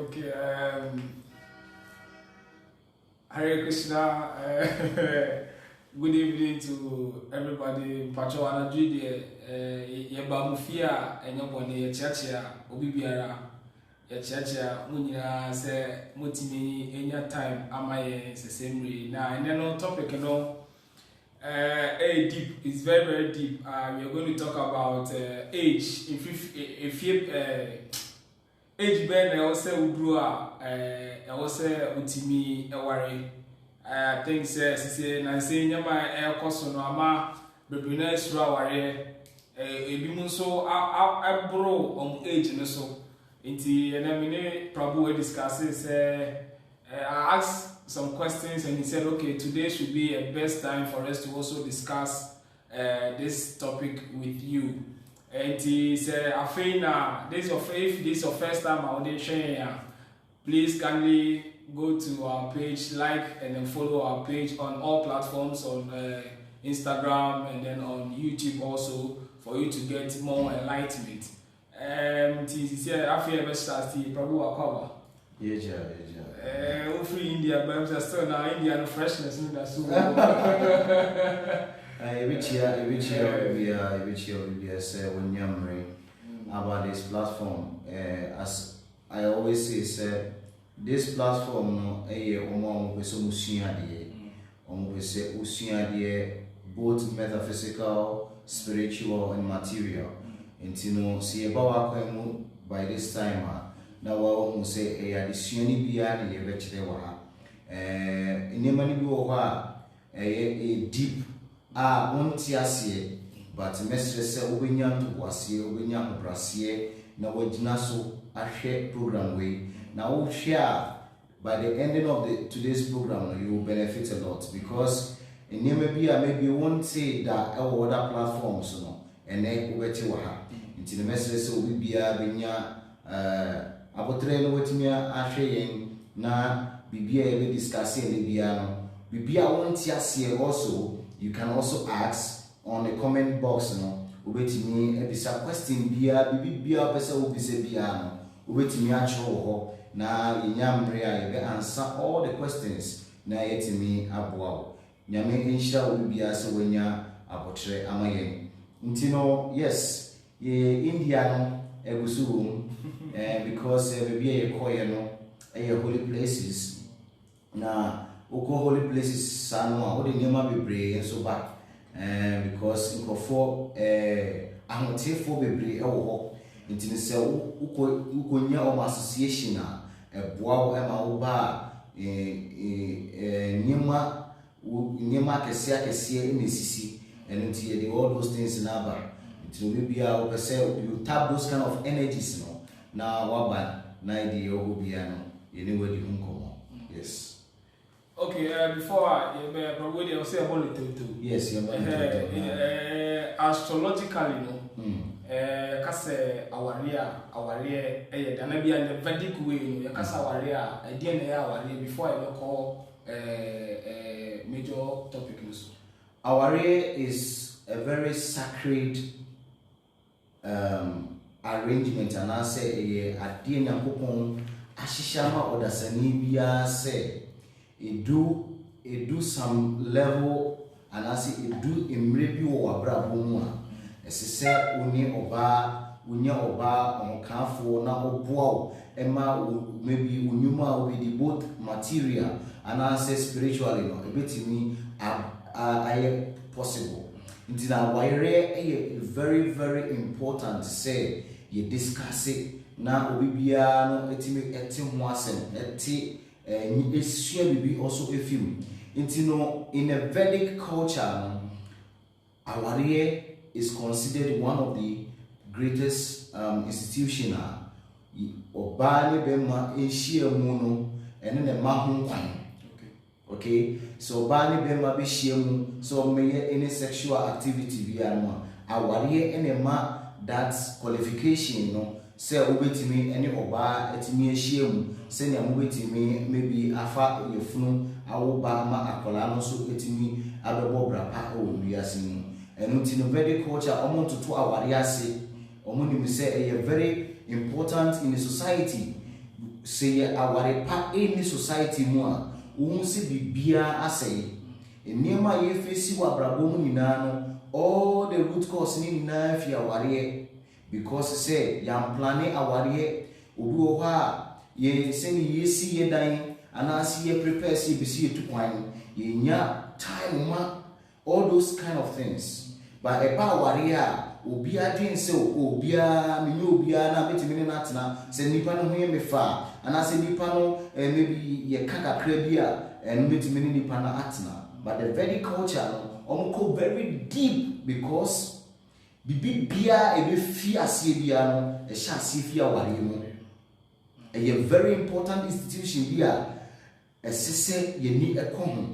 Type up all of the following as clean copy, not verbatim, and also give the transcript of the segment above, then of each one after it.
Okay. Hare Krishna. Good evening to everybody. Pacho anajudi yeba mufia enyobone ye churchia obibiara ye churchia munyina se motimi enya time amaye sesemri na eno topic no deep. It's very very deep. We are going to talk about age. If age ben also udrua also utimi eware. I think say na say nyama ekoso no ama bebina sura ware ebi mu so abro age no so nti na me Prabhu we discuss say I asked some questions and he said okay, today should be a best time for us to also discuss this topic with you. And he said afina this is your first time audition, please kindly go to our page, like and then follow our page on all platforms, on Instagram and then on YouTube also, for you to get more enlightenment. He said after the start he probably will cover. Yeah. Free India, but I'm still now Indian freshness. That's so. Which year we say when you're about this platform. As I always say, this platform no omo pese musua de omo pese usua de both metaphysical, spiritual and material. Enti no si eba wa kwemu by this time na wa omo say adesua ni bia na ye bekire wa ha enema ni bi wo ha deep wonti ase but mestre se obenya ntobase obenya obrase na wagina so ahwe program we. Now, share by the ending of today's program, you will benefit a lot because in maybe you won't say that our other platforms, and then we will into the message will be binya abotre no wetimia ahwe na bibia we discussing the biano bibia won't see also. You can also ask on the comment box ubetimi ebisa question bibia pesa ubise biano ubetimi achro na inyamre a yebe answer all the questions na yetimi aboa nyame insha ubibia se wanya abotre amaye ntino yes ye India no egusu because bibia ye koye no holy places na uko holy places sanu a odi nyama bebre enso ba because nkofo ahotefo bebre ewo ho ntini se uko nya o association boa ema oba nyema kese nesisi and until the all those things in aba it will be you tap those kind of energies na waba na the obia no anyway the hunkomo. Yes. Okay, before probably they will say about it too. Yes, astrologically kase awaria dana bia in the Vedic way no kase awaria DNA awaria before I call major topic also. Awaria is a very sacred arrangement and I say adie nyakopon ahihama odasani bia say it do some level and I say it do imrebi wo abrabo mu a esese oni oba onkanfo na oboa ema maybe unyuma will be both material and I say spiritually no ebetimi aye possible. Indeed, wire very very important say you discuss it na obibia no etimi ho asem eti esua bibi also efim intino in a Vedic culture aware is considered one of the greatest institution oba ne bema ehia mu no ene ne ma ho kwan. Okay, so oba ne bema be hia mu so meye any sexual activity via no aware ene ma that qualification no say obetimi ene oba etimi ehia mu say ne obetimi maybe afa yefunu awoba ma akola no so etimi abebo brapa o wiase mu enu ti no Vedic culture omo to aware ase omo ni say very important in the society say aware pa any society mu a wo se bibia asɛe nneɛma ye face wa brabo mu nyinaa no all the root cause ni nyinaa fi aware because say yam plane aware obi wo ha ye se ni yesi ye dan anasi ye prepare si bisi ye tukwan ye nya time ma all those kind of things but eba aware a obi adwen se obi a me nyo obi a na betimi na atena se nipa no ho ye me fa anasi nipa no maybe ye kaka kra bi a no betimi nipa na atena. But the Vedic culture no very deep because bibi bia ebe fi asie bia no e sha asie fi aware mu a very important institution bia esese ye ni ekoho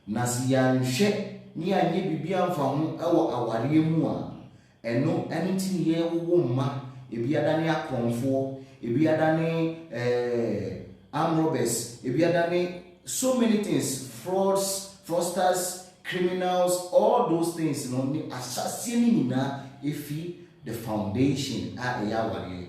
na si ya nhwe ni anye bibi amfa ho ewo aware mu a eno anything ye wo ma ebi adane akonfo ebi adane armed robbers ebi adane so many things, fraudsters, criminals, all those things, assassinating na ifi the foundation a yawari.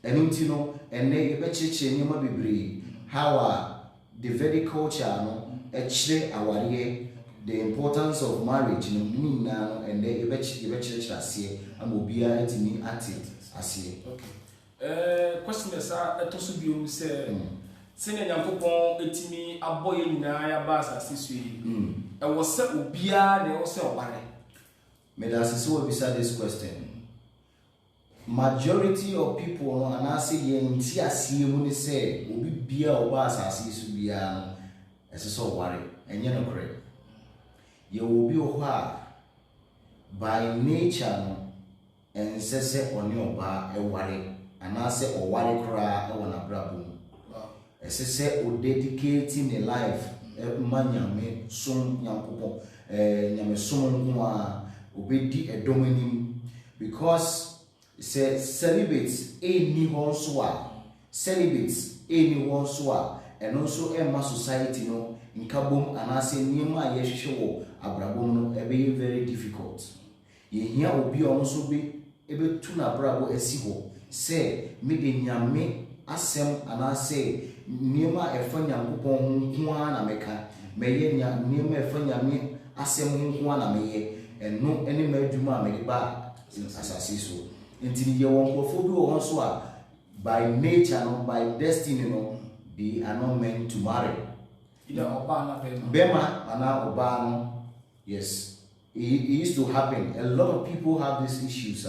And you know, and they bechiche ni mabibri how the Vedic culture no actually awari the importance of marriage no ni na and they bechiche asie amobia etimi ati asie. Okay. Question is etosu bi say sene nyankopon etimi aboye nyina ya ba asase so yi e wo se obia na e wo se obare me da sisi we bisa this question. Majority of people no anase ye nti asie mu ni say obi bia oba asase so bia no ese so obare enye no kre ye obi o ha by nature no ensese oni oba e ware anase o ware kra e wona brabo esese o dedicating a life manyame som yankopon nyame som nko a obedi edomanim because say celibates any ho so a celibates any ho so a eno so emma society no nkabom anase niema ye hwehwe wo abrabom no ebe very difficult ye hia obi ono so be ebe tu na brabo esi ho say me de nyame asem anase niema efa nyankopon nko a na meka meye niema efa nyame asem nko a na meye eno ene madwuma a me ba asase so ntini ye won krofo bi wo so a by nature no by destiny no they are not meant to marry either oba na bema ana oba no. Yes, it used to happen. A lot of people have these issues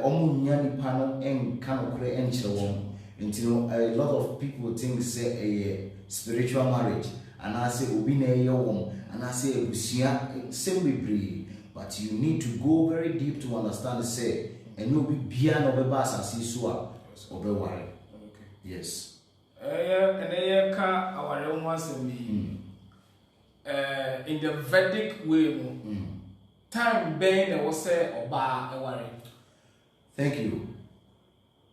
omunya nipa no enka no kure enchire won. Until a lot of people think say a spiritual marriage and I say obi na ye won and I say ebusia same be, but you need to go very deep to understand say and you be bia no be asase so a obe ware. Okay. Yes. And ka aware ho asem in the Vedic way time ben na wo say oba eware. Thank you.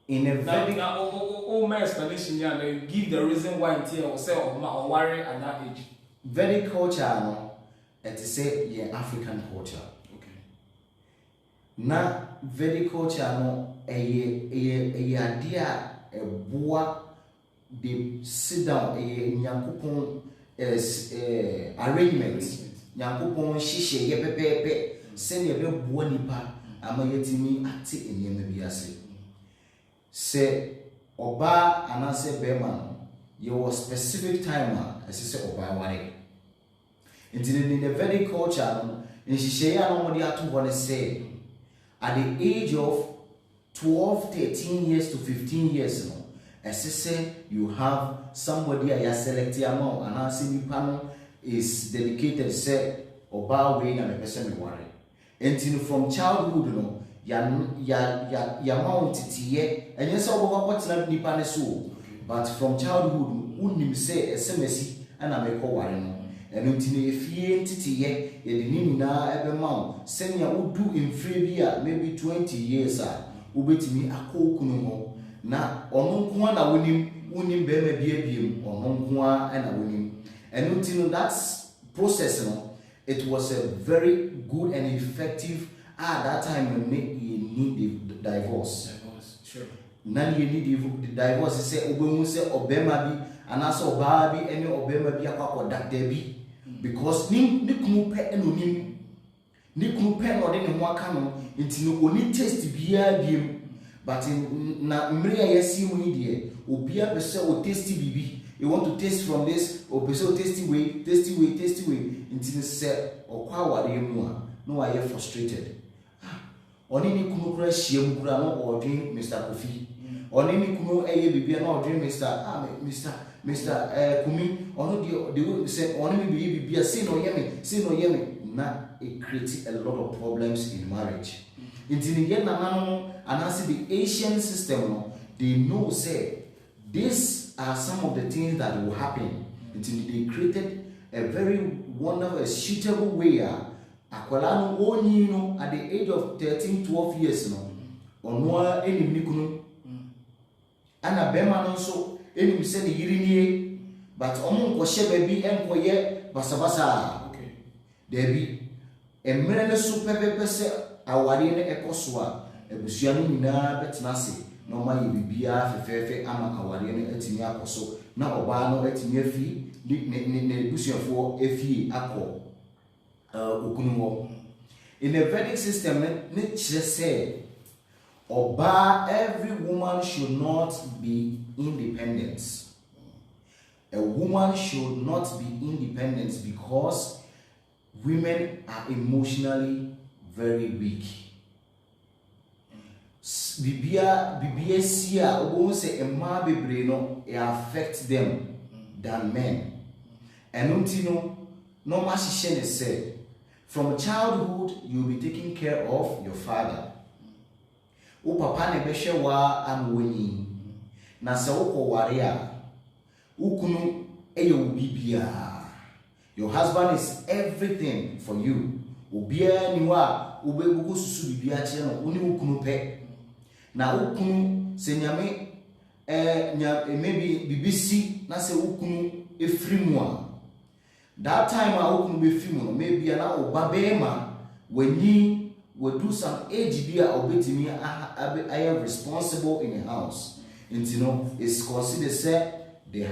In a Vedic my explanation here, they give the reason why it will say or worry at that age. Vedic culture no, it is say yeah African culture. Okay. Na Vedic culture no a idea a boa they sit down a nyankopon arrangement nyankopon hihye ye pepepe send ye be boa nipa ama yetimi ate enyema bi ase. Say oba anase bema no your specific time as say oba ware in the Vedic culture no nhihye ya no modi ato ho say at the age of 12 13 years to 15 years no as say you have somebody a select amount anase nipa no is dedicated say oba we na me pese me ware until from childhood no ya mount tiye enye se obo kwatena nipa ne so but from childhood unim say SMS ana me ko ware no eno ntine efie ntitiye ye de nyina ebe mawo senya udu mfre bi a maybe 20 years a ubetimi akokunu ho na ono nko na wonim be ma bi abiem ono nko na wonim eno ntino that process no it was a very good and effective at that time when you need the divorce. Sure. nani ye need divorce say obemu say obema bi anasa oba bi ene obema bi akwa dakta bi because ni kunu pe enonim ni kunu pe no de ne ho aka no nti no oni taste bia biem but na mre ya yesi mu ni de obia be say o taste bibi you want to taste from this or be so tasty way nti ne say okwa ware mu a no wa ye frustrated oni ni kunu kura hiem kura no odwen Mr. Kofi oni ni kunu eye bibia na odwen Mr. Kumi ono de say oni mi bibia say no yemi na it creates a lot of problems in marriage. Nti ni ye na no and as the Asian system no they know say these are some of the things that will happen. Nti they created a very wonderful suitable way akwala no onyi no at the age of 13-12 years no ono enim ni kunu ana bema no so enim se ne yiri nie but omo nko hye ba bi enkoye basabasa okay debi emre ne so pepepe se aware ne ekoso a ebusua no nyina betena se na oma ye bibia fefefe ama aware ne atimi akoso na oba no atimi afi ne busuafo afi akọ okunuwo. In the Vedic system ne kire say oba every woman should not be independent. A woman should not be independent because women are emotionally very weak. Bibia sia obo say emma bebre no it affect them than men. Enunti no ma hihye ne say from childhood you'll be taking care of your father. O papa ne behwe wa anwani na se wo koware a ukunu eye obibia. Your husband is everything for you. Obia ni wa obegugu susu bibia kire no oni ukunu pe na ukunu se nyame maybe bibisi na se ukunu efrimu a that time I ukunu be fimu maybe na obabema when we do some age bia obetimi I am responsible in the house. And you know it's considered say the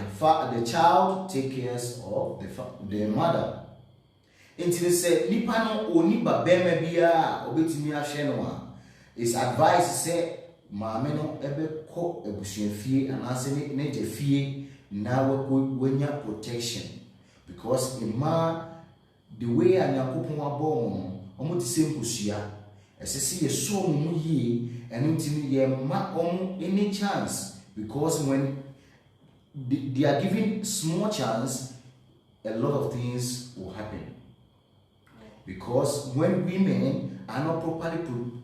child take care of the mother. And you say nipa no oni babema bia obetimi ahwe no a is advised say maame no ebe ko ebusuafie anase ne je fie na wenya protection because in man the way anyakopon abom no omo ti se nkosua esese ye so mu yie eno ntimi ye ma any chance because when they are given small chance a lot of things will happen because when women are not properly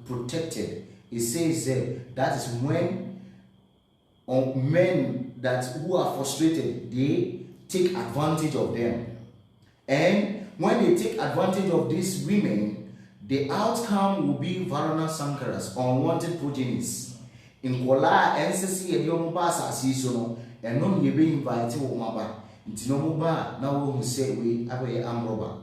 protected it says that is when men that who are frustrated they take advantage of them, and when they take advantage of these women the outcome will be varana sankaras, unwanted progenies. In kola ensesi e dio mba asasi so no eno ye be invite wo maba nti no mba na wo hu say we abaye amroba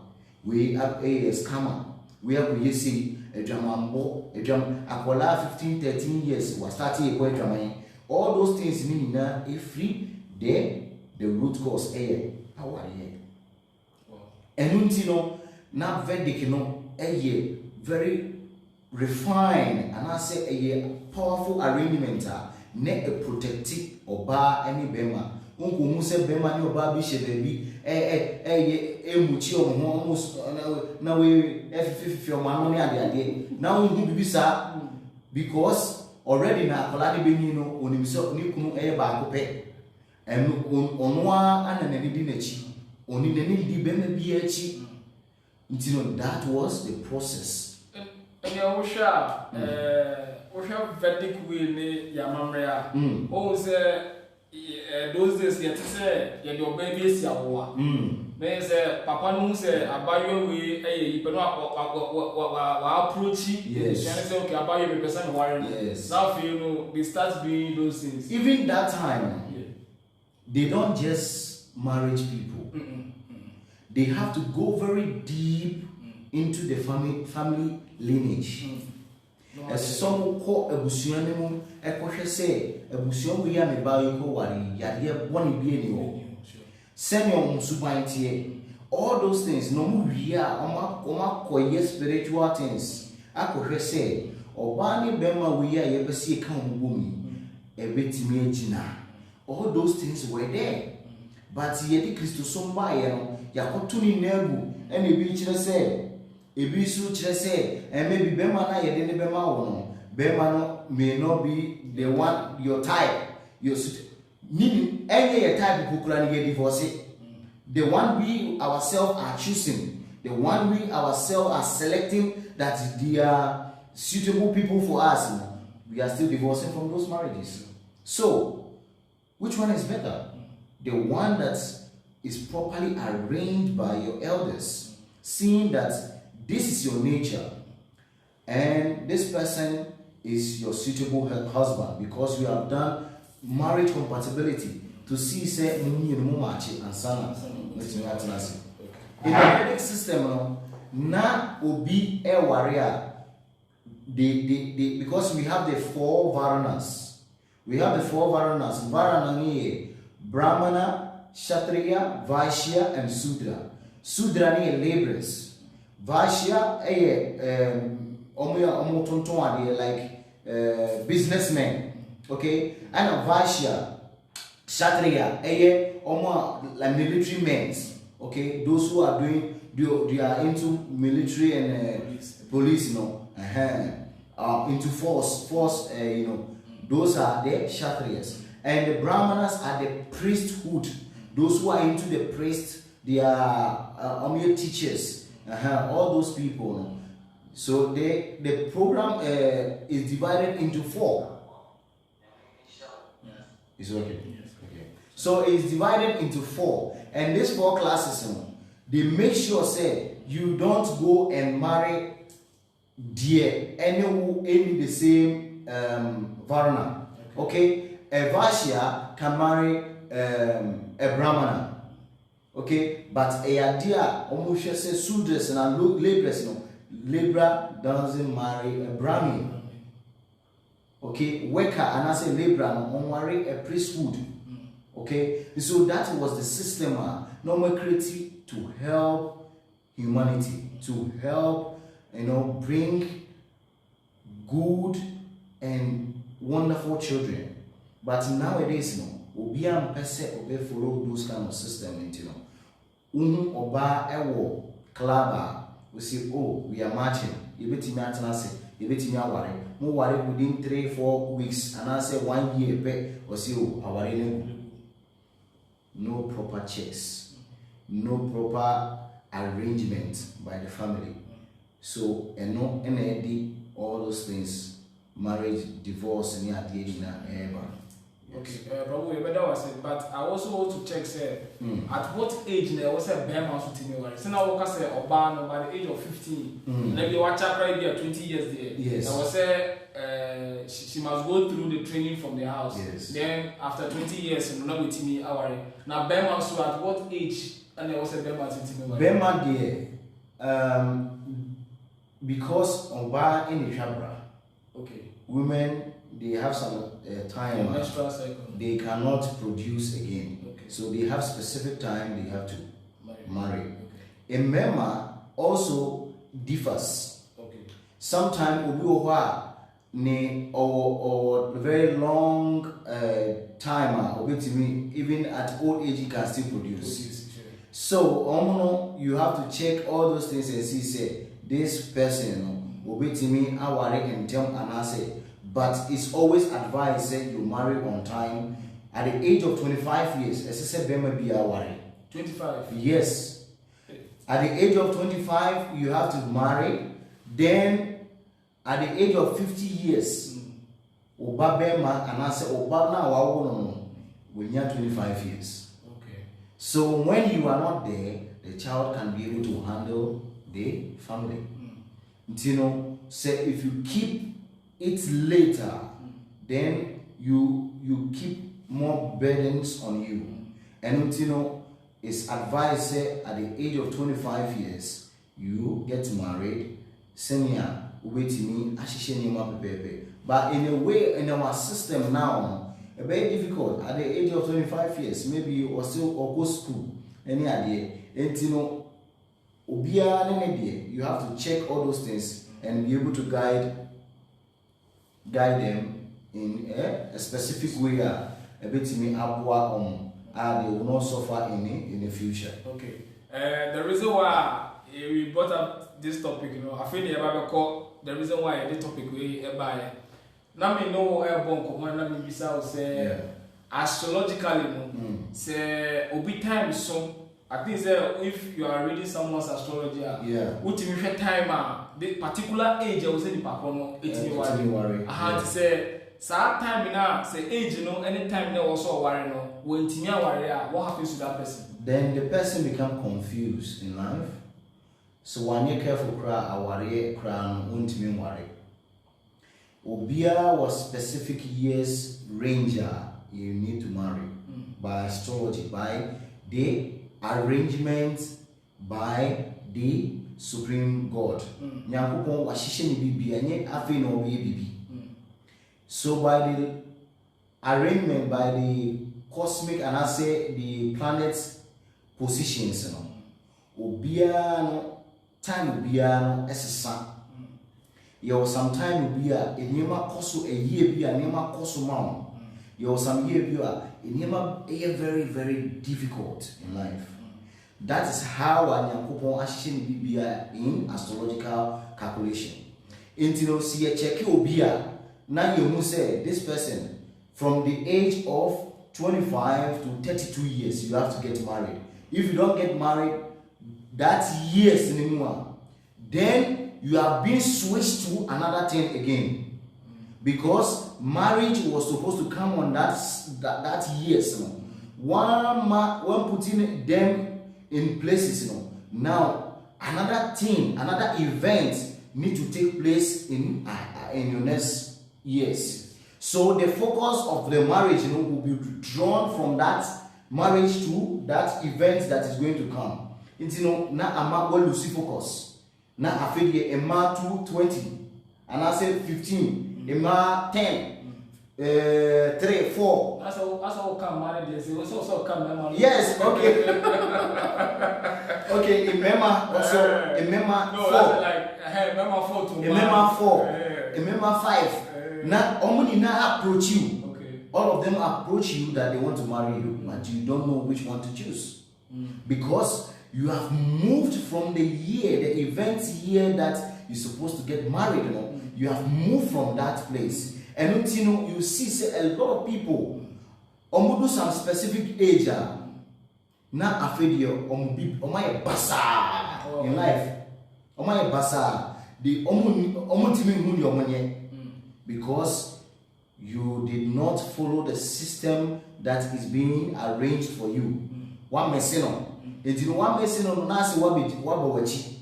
we a scammer we are yesi edwamambo edwam akola 15-13 years was starting e edwaman all those things meaning na free the root cause aware enunti no na Vedic no very refined and I say a powerful arrangement ne a protective oba any bema unko mu se bema ni oba bi she baby muchi o ho almost na we fifi o ma no ne ade na unhu bibisa because already na akola de beni no onim se ni kunu ba ko pe enu onwa ananani di nachi oni nani di bema bi achi ntino that was the process. And Osha Vedic way ne yamamrea. Oh, say those days yet say your baby is yawa. They say Papa no say abayo we you know approach. Yes. And say okay abayo represent warren. Yes. Now you know they start doing those things. Even that time, they don't just marriage people. They have to go very deep into the family lineage. some call a busianum, a cautious say, a busion we am about you go worry, yadia one be send your subantie. All those things, no we are oma koye spiritual things. I could say, or Bani Bema we are ever see a come woman, a bit me. All those things were there. But yet Christus somebody, Yakotuni Nebu, and a beach say, a bisu say, and maybe Bemana yet Bema Bemano may not be the one your type, your meaning any type of Kukurani get divorced. The one we ourselves are choosing, the one we ourselves are selecting that they are suitable people for us, we are still divorcing from those marriages. So, which one is better? The one that is properly arranged by your elders, seeing that this is your nature and this person is your suitable husband because you have done marriage compatibility to see say and sana. In the Vedic system, na obi e warrior. Because we have the 4 Varanas. We have the 4 Varanas. Varana Brahmana, Kshatriya, Vaishya, and Sudra. Sudra ni laborers. Vaishya like businessmen. Okay? And Vaishya, Kshatriya, like military men. Okay? Those who are doing, they are into military and police, into force, those are the Kshatriyas. And the Brahmanas are the priesthood. Those who are into the priest, they are teachers. All those people. So the program is divided into 4. Is it okay? Yes. Okay. So it's divided into 4. And these 4 classes, they make sure say you don't go and marry any the same Varna. Okay? A Vaishya can marry a Brahmana. Okay? But a idea almost says Sudras and laborers, Libra doesn't marry a Brahmin. Okay? Worker and I say Libra don't marry a priesthood. Okay? So that was the system normal created to help humanity, to help bring good and wonderful children. But nowadays, we are follow those kind of system. Oba ewo club, we say, oh, we are marching. You bet me at Nasi, you bet me aware. More worry within 3-4 weeks, and I say 1 year pay or see our no proper checks, no proper arrangement by the family. So, and no NAD, all those things, marriage, divorce, and ever. Okay, probably better was it, but I also want to check, say, at what age there was a bear mouse to me. So now, I say, Obama by the age of 15, maybe watch up right there, 20 years there. Yes. I was say, she must go through the training from the house. Yes. Then, after 20 years, and not with me, now, bear mouse, at what age, and there was a bear mouse to me. Bear mouse, because Oba in the Shabra, okay, women, they have some time menstrual cycle. They cannot produce again. Okay. So they have specific time they have to marry. Okay. A mema also differs. Okay. Sometimes ne or very long time even at old age you can still produce. So you have to check all those things and see say this person obetimi aware ntem anase. But it's always advised that you marry on time at the age of 25 years. As I said, Bema be aware. 25? Yes. At the age of 25, you have to marry. Then, at the age of 50 years, Oba Bema and I say Oba now we need 25 years. Okay. So when you are not there, the child can be able to handle the family. Say if you keep it later, then you keep more burdens on you. And it's advised at the age of 25 years you get married, senior ubetimi ahihye nneema pepepe. But in a way, in our system now, it's very difficult. At the age of 25 years, maybe you are still or go school, any idea. And you know, you have to check all those things and be able to guide them in a specific way. A bit to me, they will not suffer in the future. Okay. The reason why we brought up this topic, you know, I feel the reason why this topic we buy. Now me know airborne command. Now me bisa say astrologically, no, say obi time so. I think say if you are reading someone's astrology, what you mean time the particular age I was saying the papono, it worry. I had to say. So time now say age, you know, anytime there also worry no. When tinya worry, what happens to that person? Then the person become confused in life. So when you careful cry, I worry, cry, won't mean worry. Obia was specific years ranger you need to marry by astrology, by the arrangement by the Supreme God. Nyakupon washishe ni bibi anye afi na obi bibi. So by the arrangement, by the cosmic and I say the planets positions, you know, obiano time obiano esesa. Yo sometime obia enema koso a year bia enema koso ma. Yo some year bia enema very very difficult in life. That is how Nyankopon ahihye bibia in astrological calculation. Intino see a check obia. Now you must say this person from the age of 25 to 32 years you have to get married. If you don't get married that years anymore, then you are being switched to another thing again. Because marriage was supposed to come on that years. You know. One putting them in places, you know. Now another thing, another event need to take place in your next years. So the focus of the marriage, you know, will be drawn from that marriage to that event that is going to come. It's, you know, na ama well you see focus. Na afedi ema 20 and I say 15, ema 10, 3, 4. That's how come married is. Also come married. Yes, okay. Okay, remember also remember 4. No, that's like remember 4 to remember 4. Remember 5. Now, only now approach you. Okay. All of them approach you that they want to marry you, but you don't know which one to choose. Because you have moved from the year, the event year that you're supposed to get married, you know. You have moved from that place. And you know, you see say, a lot of people, do some specific age, now afedio, omaye basa in life. Omaye basa. The omutimi because you did not follow the system that is being arranged for you. One mesino. It is one mesino nasi wabawachi.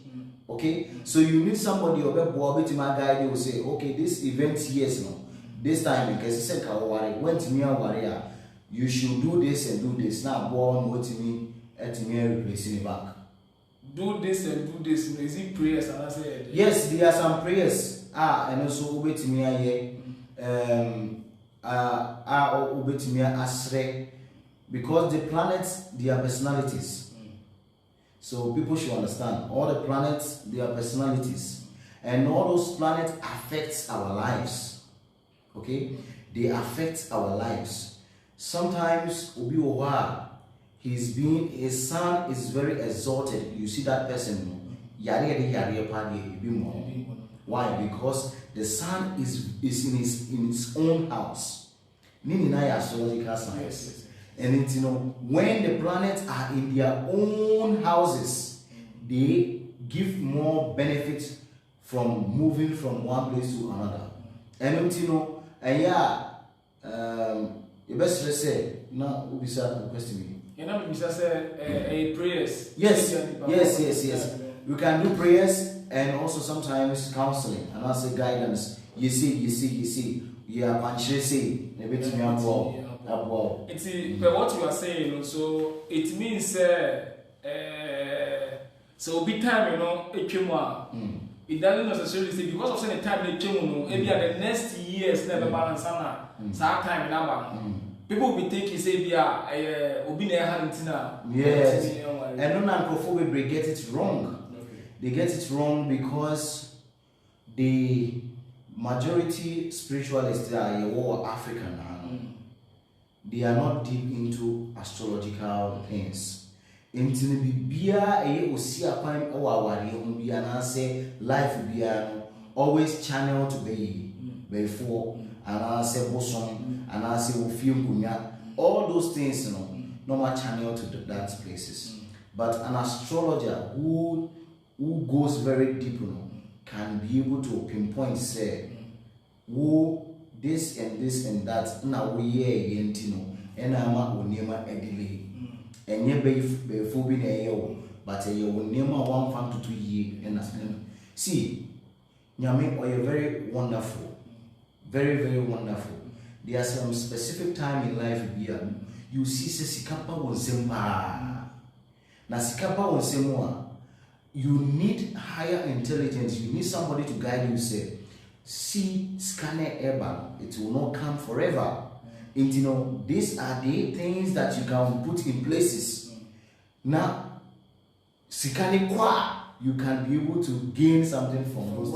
Okay? So you need somebody or to my guide will say, okay, this event yes, no. This time because he said went to me warrior. You should do this and do this. Now born what to me at me replacing it back. Do this and do this. Is it prayers? And I said yes, there are some prayers. And also wait to me asre because the planets they are personalities. So people should understand all the planets they are personalities and all those planets affect our lives. Okay, they affect our lives. Sometimes his son is very exalted. You see that person. Why? Because the sun is in his own house. Astrological science. And it's, you know, when the planets are in their own houses, they give more benefit from moving from one place to another. And it's, you know, and the best say now we start question. You know, we say prayers. Yes. We can do prayers and also sometimes counseling and also guidance. You see. Yeah, say a bit more. It's what you are saying. So it means so big time, you know, it doesn't necessarily say because of saying the time they change, maybe the next years never balance and that time in our people will be thinking say be yes, and non-anthrophobic get it wrong. They get it wrong because the majority spiritualists are African. They are not deep into astrological things. Intini bibia osia kwan o aware ho bia na say life bia no always channel to be before and say bosom and say ofiem kunya, all those things normal channel to that places. But an astrologer who goes very deep can be able to pinpoint say who this and that na we ye yentino ena ama oniema edile enye befo bi na eyo but ye oniema 1 fan to 2 year and see nyame are very wonderful, very very wonderful. There are some specific time in life here you see se sikapa wonsempa na sikapa wonsemo you need higher intelligence, you need somebody to guide you say see scanner eba, it will not come forever. And these are the things that you can put in places. Now, sikane kwa, you can be able to gain something from those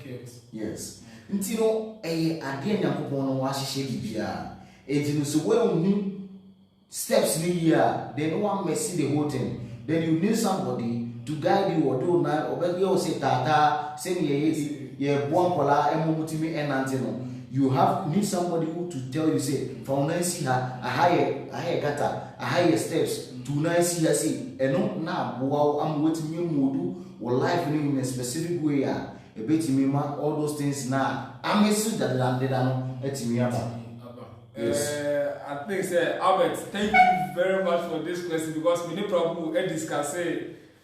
things. Yes. Again, yankopon wa hihye bibia. So when you steps ni here, then one may see the whole thing. Then you need somebody to guide you or do na obey say tata, say ye buankola emumutimi enantino. You need somebody who to tell you say from nice here a higher gata, a higher steps to nice here see and now wow I'm waiting you modu or life in a specific way a bit me all those things now I'm a suit that I think say Albert, thank you very much for this question because we need probably discuss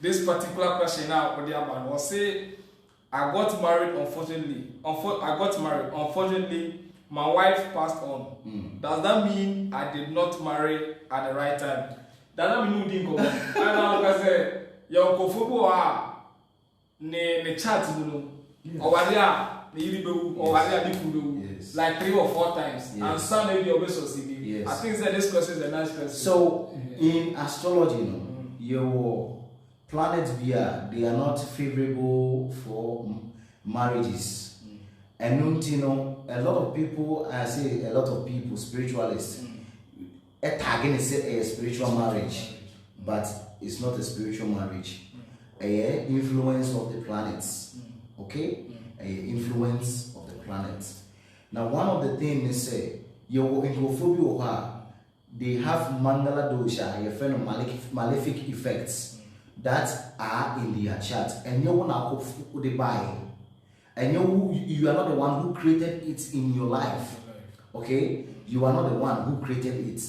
this particular question now on the man or say I got married unfortunately. Unfortunately, my wife passed on. Does that mean I did not marry at the right time? Does that mean you didn't go? I know say your kofubo ne chat like 3 or 4 times and some maybe I think that this question is a nice question. So in astrology, your planets they are not favorable for marriages. And a lot of people, spiritualists, target say a spiritual marriage, but it's not a spiritual marriage. A influence of the planets, okay? A influence of the planets. Now, one of the things they say, they have Mangala dosha, a friend of malefic effects that are in their chart, and you want to buy, and you are not the one who created it in your life. Okay, you are not the one who created it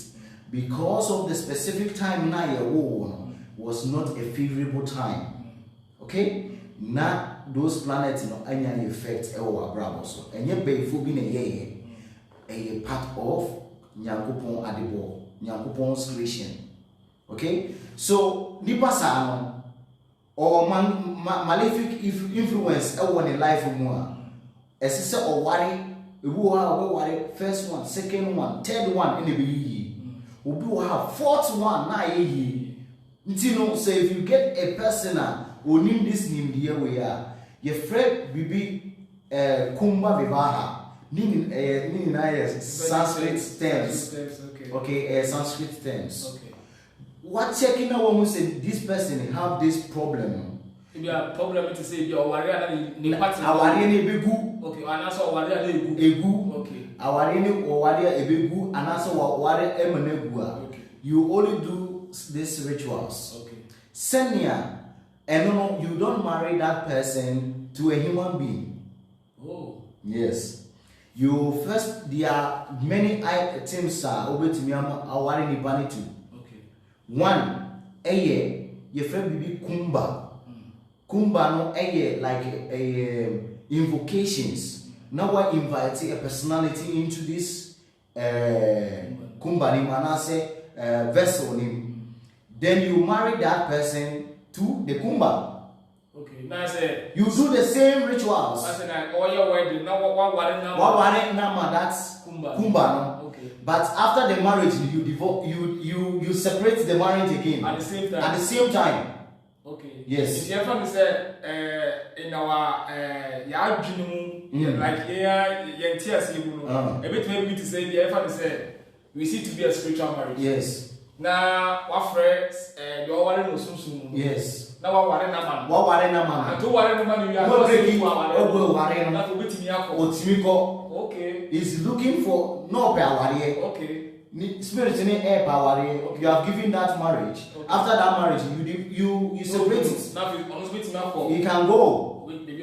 because of the specific time now your was not a favorable time. Okay, now those planets any effect our bravo so and your baby be a part of Nyankopon Adebo, Nyankopon's creation. Okay, so nipa sa or malefic influence in life more. As I say, or worry, first one, second one, third one in the be will have fourth one na ye. So if you get a person who name this name the way your friend bibi kumba vivaha. Sanskrit terms. Okay, Sanskrit terms. Okay. What checking out when we say this person have this problem? If you have problem to say your warrior ni party. Awari ni begu. Okay, anaso warrior ni egu. Egu. Okay. Awari ni warrior ebegu. Anaso warrior emenegua. Okay. You only do these rituals. Okay. Senya, and no, you don't marry that person to a human being. Oh. Yes. You first, there are many items over to me. Awari ni bani too. One, your friend be kumba. Kumba no like invocations. Now I invite a personality into this kumba ni manase vessel ni. Then you marry that person to the kumba. Okay. Now I say you do the same rituals. I say like all your wedding. Now what Nama, that's kumba. No? Okay. But after the marriage, you divorce. You separate the marriage again. At the same time. At the same time. Okay. Yes. If you ever say in our like here tears a bit maybe to say the ever say we see to be a spiritual marriage. Yes. Now what friends the all no soon. Yes. Now what na man. What ware na man. And to ware no man you are not saying ware na to bit me akọ. Otimiko. Okay. Is looking for no pe aware. Okay. Spirit in air power. Okay. You have given that marriage. Okay. After that marriage, you separate it. Now you can go.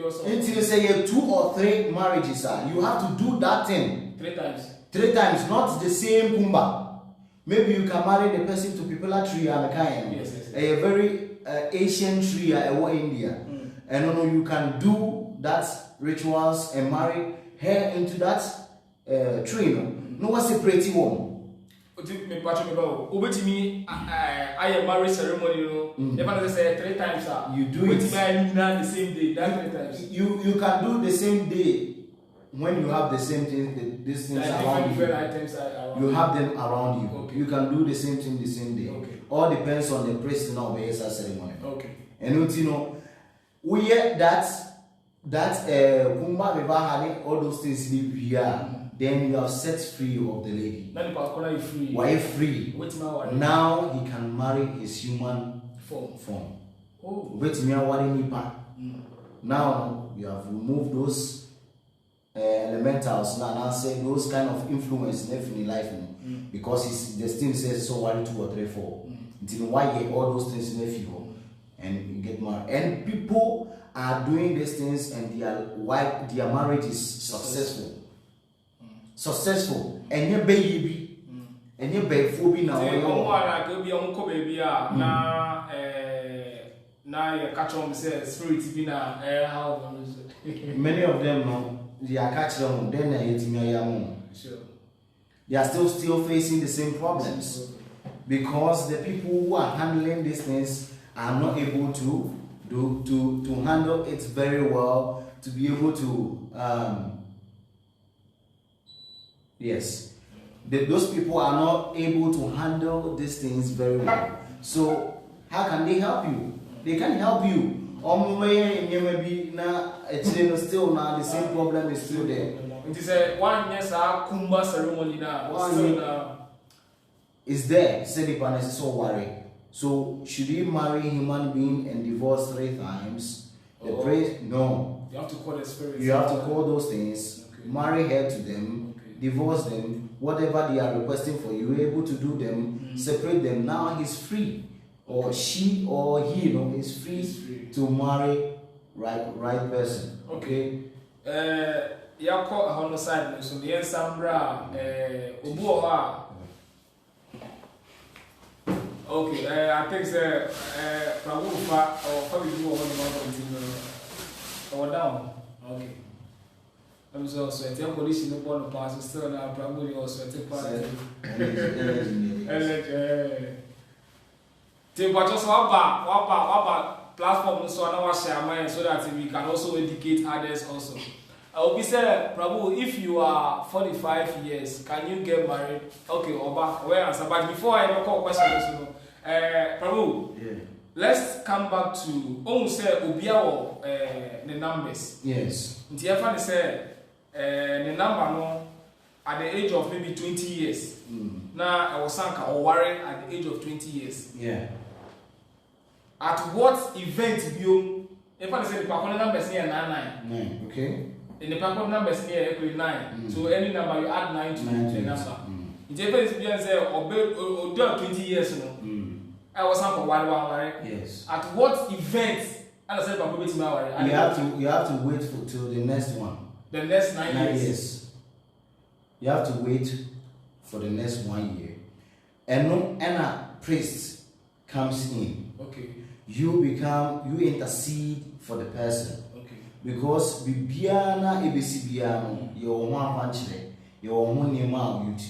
Also. Until you say 2 or 3 marriages, you have to do that thing 3 times. 3 times, not the same kumba. Maybe you can marry the person to Pipila tree and yes. A very Asian tree in India. And you can do that rituals and marry her into that tree. No one separate one. Me patch me about. Obetimi I marriage ceremony, never say 3 times. You do it the same day. That 3 times. You can do the same day when you have the same thing. These things around you. Different items around. You have them around you. Okay. You can do the same thing the same day. Okay. All depends on the priest now where is ceremony. Okay. And we hear that kumba beba had all those things here. Then you are set free of the lady. Why free? Now he can marry his human form. Oh. Now you have removed those elementals and say those kind of influence in life because his destiny says so 1, 2 or 3, 4. Until why get all those things in the and you get married. And people are doing these things and their marriage is successful. Successful and your baby and your baby phobia now. Now you catch on say spirit be na how many of them no they are catching on then sure. They are still facing the same problems because the people who are handling these things are not able to handle it very well, to be able to yes, those people are not able to handle these things very well. So how can they help you? They can help you. Still now the same problem is still there. It is a 1 year kumba ceremony now. Is there? Sedipan is so worried. So should you marry a human being and divorce 3 times? The praise? No. You have to call the spirit. You have to call those things. Okay. Marry her to them. Okay. Divorce them. Whatever they are requesting for you, you're able to do them. Separate them. Now he's free, or she or he, is free to marry right person. Okay. Ya call on the side. So the Sambra Ubuha. Okay, I think Prabufa or probably do or down. Okay. I'm so sweaty. I'm police in the bottom pass, still now, probably or sweaty part. But just what platform so I share mine so that we can also educate others also. I will be said, Prabhu, if you are 45 years, can you get married? Okay, Oba, where answer? But before I call questions, Prabhu, let's come back to almost say Obiawo the numbers. Yes. Ntiafa say the number no at the age of maybe 20 years. Now I was sanka or worry at the age of 20 years. Yeah. At what event you? If I say the Pakona numbers here 99. Okay. In the Pakona numbers here 9. So any number you add 9 to the number. If you say or 20 years, I was sanka worry. Yes. At what event? I said you have to wait till the next one. The next 9 years. You have to wait for the next 1 year. And no a priest comes in. Okay. You intercede for the person. Okay. Because bibiana ebesibiano your one your money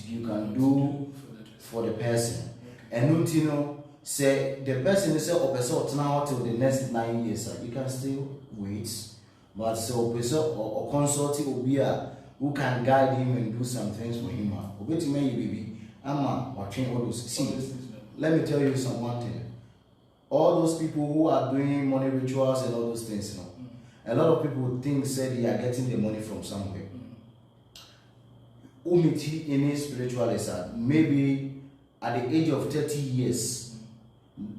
you can do for the person. And say the person is a person now till the next 9 years, you can still wait. But so person or consulting will be who can guide him and do some things for him. Obey to me, baby. I'm watching all those. See, let me tell you one thing. All those people who are doing money rituals and all those things, a lot of people think say they are getting the money from somewhere. Umiti in a spiritualist, maybe at the age of 30 years,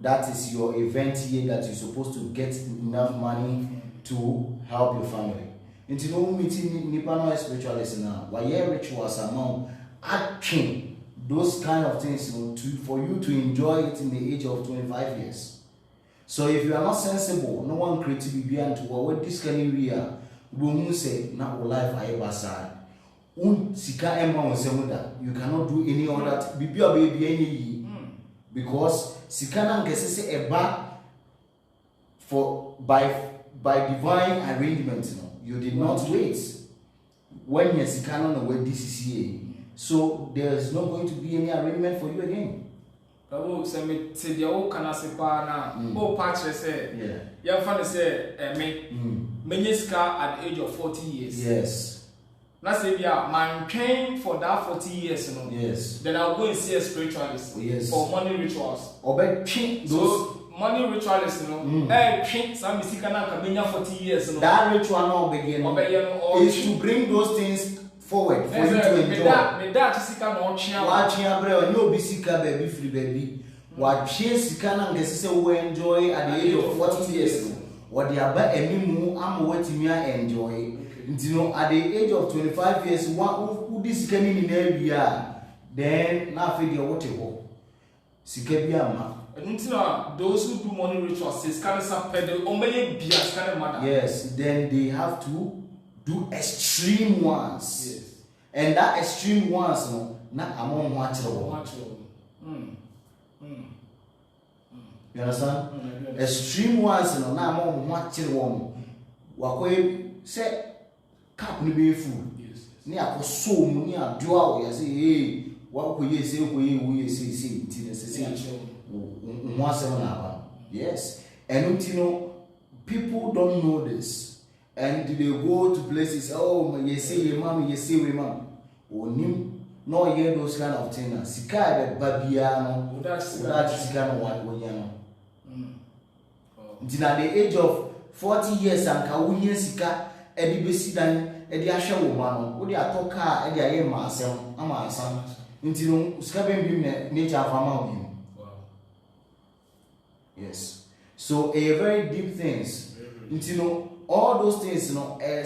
that is your event year that you're supposed to get enough money to help your family. Into no meeting Nipano spiritualist now, why rituals among acting those kind of things for you to enjoy it in the age of 25 years. So if you are not sensible, no one creative be and to what this can area will say not life I ever sad. Sika Emma you cannot do any other baby any because Sikana gets a back for by divine arrangement. You did not wait when you're Sikana on the way DCCA. So there's not going to be any arrangement for you again. Say the old Canasipa now. Oh, Patch said, yeah, funny say, Menyeska at the age of 40 years. Yes. Now say, yeah, man trained for that 40 years, Yes. Then I'll go and see a spiritualist for money rituals. Or those money ritualists, some Misikana Camina 40 years. That ritual now begin is to bring those things forward for you to enjoy. Watching a brother, no bisika baby free baby. Watching Sikana and say we enjoy at the age of 40 years. What they are by any more, I'm waiting me enjoy. You know, at the age of 25 years, who this coming in area, then now figure what you want. Sikebiama. Those who do money rituals, yes, then they have to do extreme ones. Yes. And that extreme ones, not among you understand? Extreme ones, not among what say, cap ni be fool. Ni akoso mu ni adoa we say, hey, what we say, we say, yes. And people don't know this. And they go to places, oh, you say, mom, onim no hear those kind of things. Sika be babiano, that's Sika no what we know. At the age of 40 years, and Kawuye Sika, Eddie Besidan, Eddie Asha woman, would you talk car, Eddie Aye myself, my son, until Scabbing nature farmer. Yes. So a very deep things. All those things,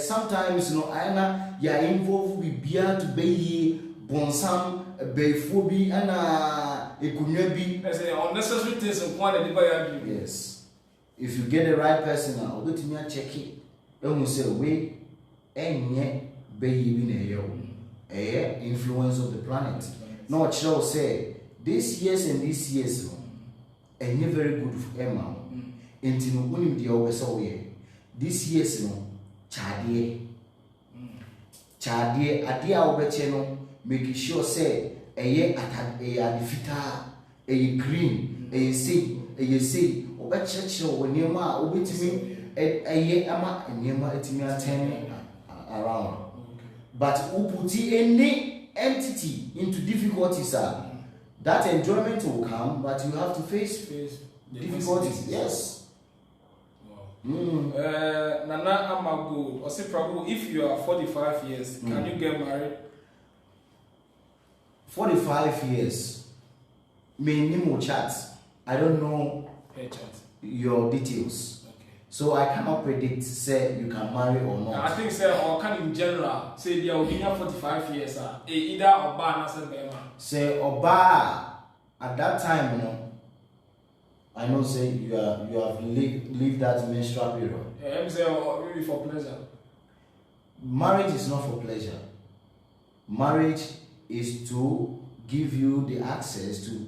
sometimes, I you are involved with beer to be bonsam, phobi, and it could not be unnecessary things and quantity. Yes. If you get the right person, I'll go to me and check it. And we say, wait, and yet, baby, influence of the planet. No, I shall say, this years and this years, and you're very good for Emma. Until you win the over this year's Chadie, Adia Obecheno, making sure say a year at a defeater, a green, a say, Obecho, when near ma, obey a year ama, and near ma, it's me 10 around. But who put any entity into difficulties, that enjoyment will come, but you have to face difficulties. Yes. Nana Amagu, or say probably if you are 45 years, can you get married? 45 years. Minimum chats. I don't know your details. Okay. So I cannot predict say you can marry or not. I think say or can in general say they are within 45 years either Oba or say Oba at that time, I know say you have lived that menstrual period. I'm saying really for pleasure. Marriage is not for pleasure. Marriage is to give you the access to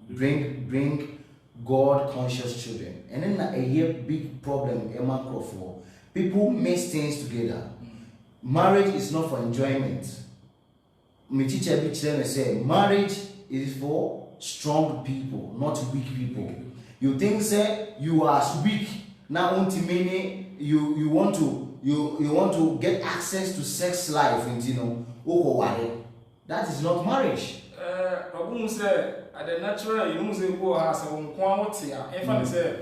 bring God conscious children. And then a big problem for people mix things together. Marriage is not for enjoyment. My teacher be say marriage is for strong people, not weak people. You think say you are weak now meaning you want to get access to sex life and that is not marriage. Ogun say at the natural you say go has on quality in fact say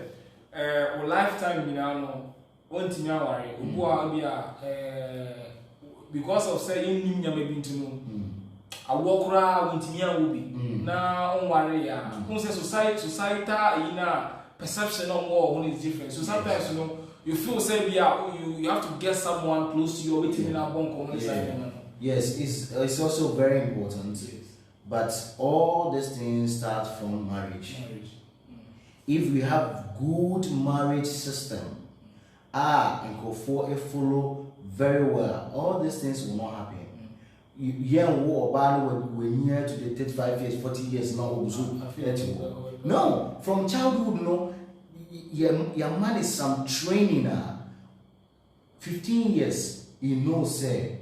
o lifetime you know won't me worry obo bia because of say in nyama bi ntinu awokra won't me will be na on worry ya say society ina perception of war is different, so sometimes you know you feel say you have to get someone close to you waiting in a bunker. Yes, it's also very important. Yes. But all these things start from marriage. If we have good marriage system, and go for a follow very well, all these things will not happen. Young war when near to the 35 years, 40 years now. No, from childhood, no, your man is some training now. 15 years, you know, say,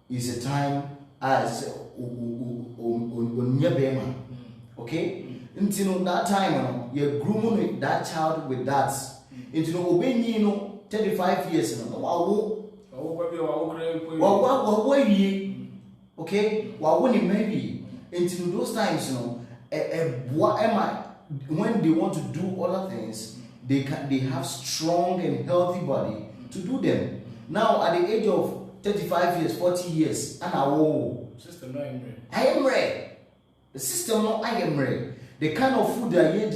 is a time as okay? Until that time, you're grooming that child with that. Until obeying, you know, 35 years, okay? When maybe until those times, you know, when they want to do other things, they have strong and healthy body to do them. Now at the age of 35 years, 40 years, and I am ready. The system no I am ready. The kind of food that good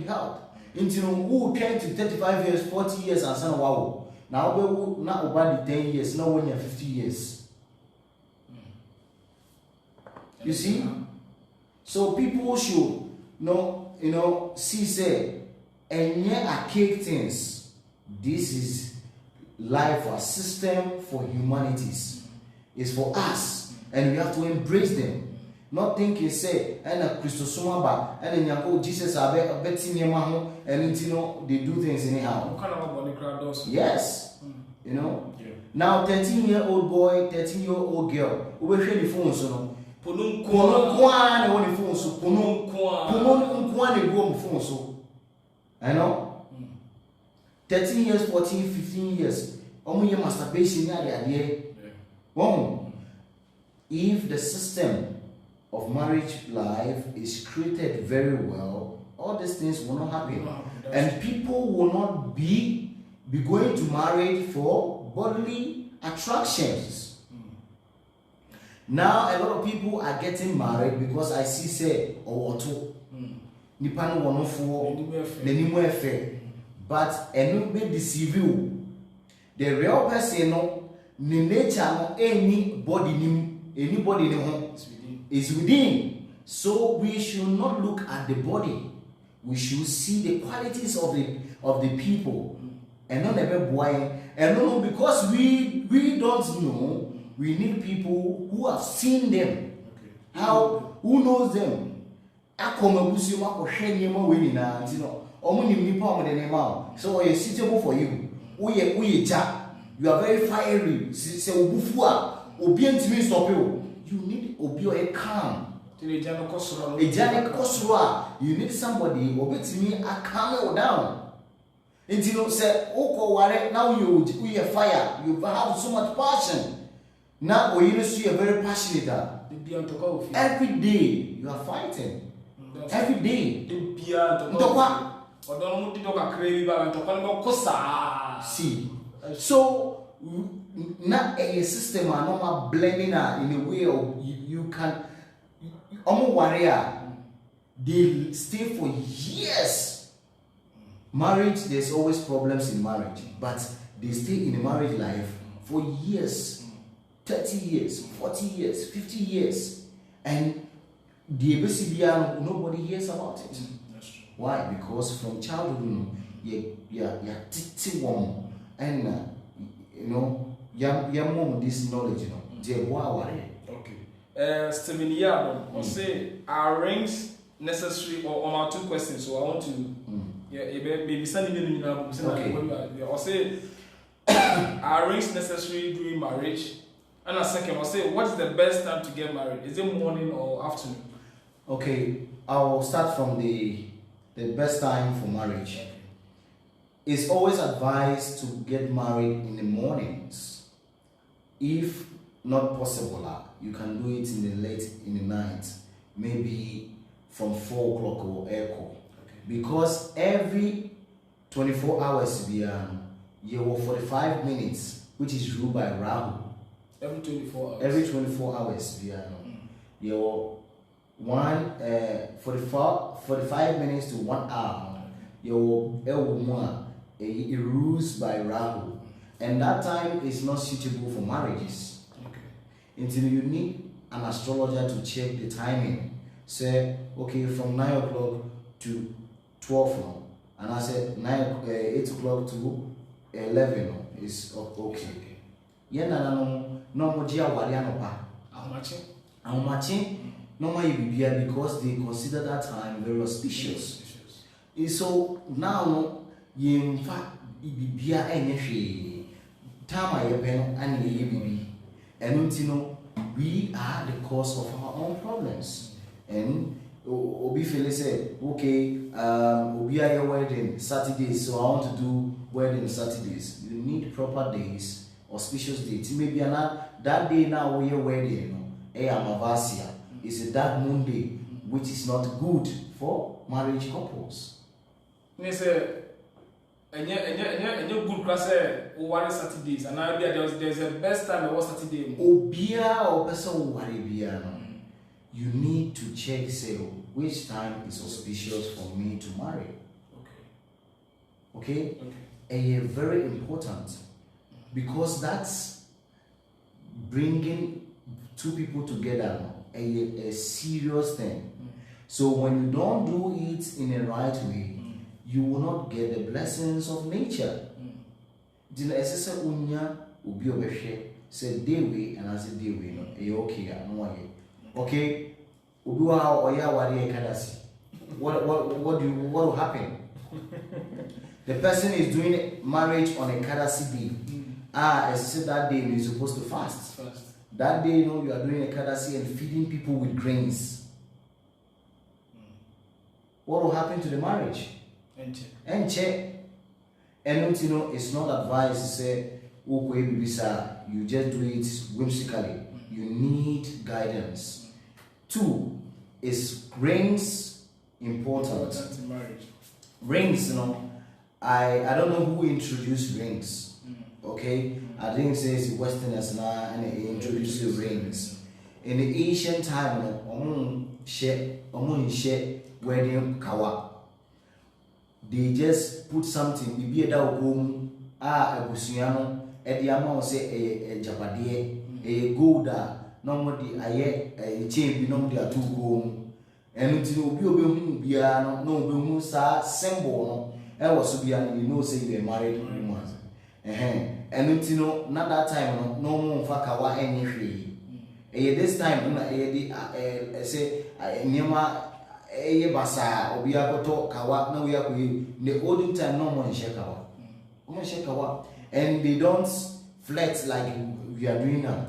health. Until who came to 35 years, 40 years, and son wow. Now we not about the 10 years, now when you're 50 years. You see? So people should see say and archaic things. This is life, a system for humanities. It's for us, and we have to embrace them. Not thinking say and a Christosoma and Jesus are betting and they do things anyhow. Yes. You know. Yeah. Now 13-year-old boy, 13-year-old girl, we share the phone so I know 13 years, 14, 15 years. Masturbation if the system of marriage life is created very well, all these things will not happen. And people will not be going to marriage for bodily attractions. Now a lot of people are getting married because I see say two. Nipano one for the new affair. But and be deceive you. The real person no nature no anybody is within. So we should not look at the body. We should see the qualities of the people. And not ever boy. And no, because we don't know, we need people who have seen them. Okay. Who knows them? So it's suitable for you. You are very fiery. You need a calm. You need somebody who calm down. Until say, now you are fire. You have so much passion. Now you see a very passionate. Every day you are fighting. Every day. See. So not a system are not blending in a way of you can warrior. They stay for years. Marriage, there's always problems in marriage, but they stay in a marriage life for years, 30 years, 40 years, 50 years, and the ABCBR, nobody hears about it. That's true. Why? Because from childhood, you're teaching one, and your mom this knowledge, Okay. Steminiado, say, are rings necessary or my two questions? So I want to. Yeah, maybe sending me or say, are rings necessary during marriage? And a second, I'll say, what is the best time to get married? Is it morning or afternoon? Okay, I'll start from the best time for marriage. Okay. It's always advised to get married in the mornings. If not possible, you can do it in the night, maybe from 4 o'clock or echo. Okay. Because every 24 hours you have 45 minutes, which is ruled by Rahu. Every 24 hours. Every 24 hours you have 45 minutes to 1 hour. It rules by Rahu, and that time is not suitable for marriages. Okay. Until you need an astrologer to check the timing. Say, okay, from 9 o'clock to 12 now, and I said 8 o'clock to 11 is okay. Yeah, no more how much? Normally because they consider that time very auspicious. So now in fact bibia enye time ayepeno and bibi and we are the cause of our own problems. And obi feel say okay obi aye wedding Saturdays, so I want to do wedding Saturdays. You need proper days, auspicious dates. Maybe that day now we are wedding Amavasia is a dark moon day, which is not good for marriage couples. And you good class or Saturdays, and I there's a best time it was Saturday. Obia or person you need to check say which time is auspicious for me to marry. Okay? And very important, because that's bringing two people together, a serious thing. So when you don't do it in a right way, you will not get the blessings of nature. Did I say unya ubi obeshe say day way and I said day way no okay okay ubiwa oya wari kadasi. What will happen? The person is doing marriage on a kadasi day. I said that day you're supposed to fast. That day you are doing a kadasi and feeding people with grains. What will happen to the marriage? And check. And it's not advised to say, you just do it whimsically. You need guidance. 2 is rings important. Rings, I don't know who introduced rings. Okay, I think it says Westerners now and they introduced the rings. In the ancient time, wedding kawa. They just put something, bibi eda ogum, ebusuano, ediama say a japade, a golda, normally a chain, normally a 2 gum, and until obi biano, no bimu sa symbol, was bian, you know, say you are married woman. And until not that time, no more fakawa any free. This time, say, Nima. Basa obiakoto kawa na we are the olden time no more in Shekawa. And they don't flex like we are doing now.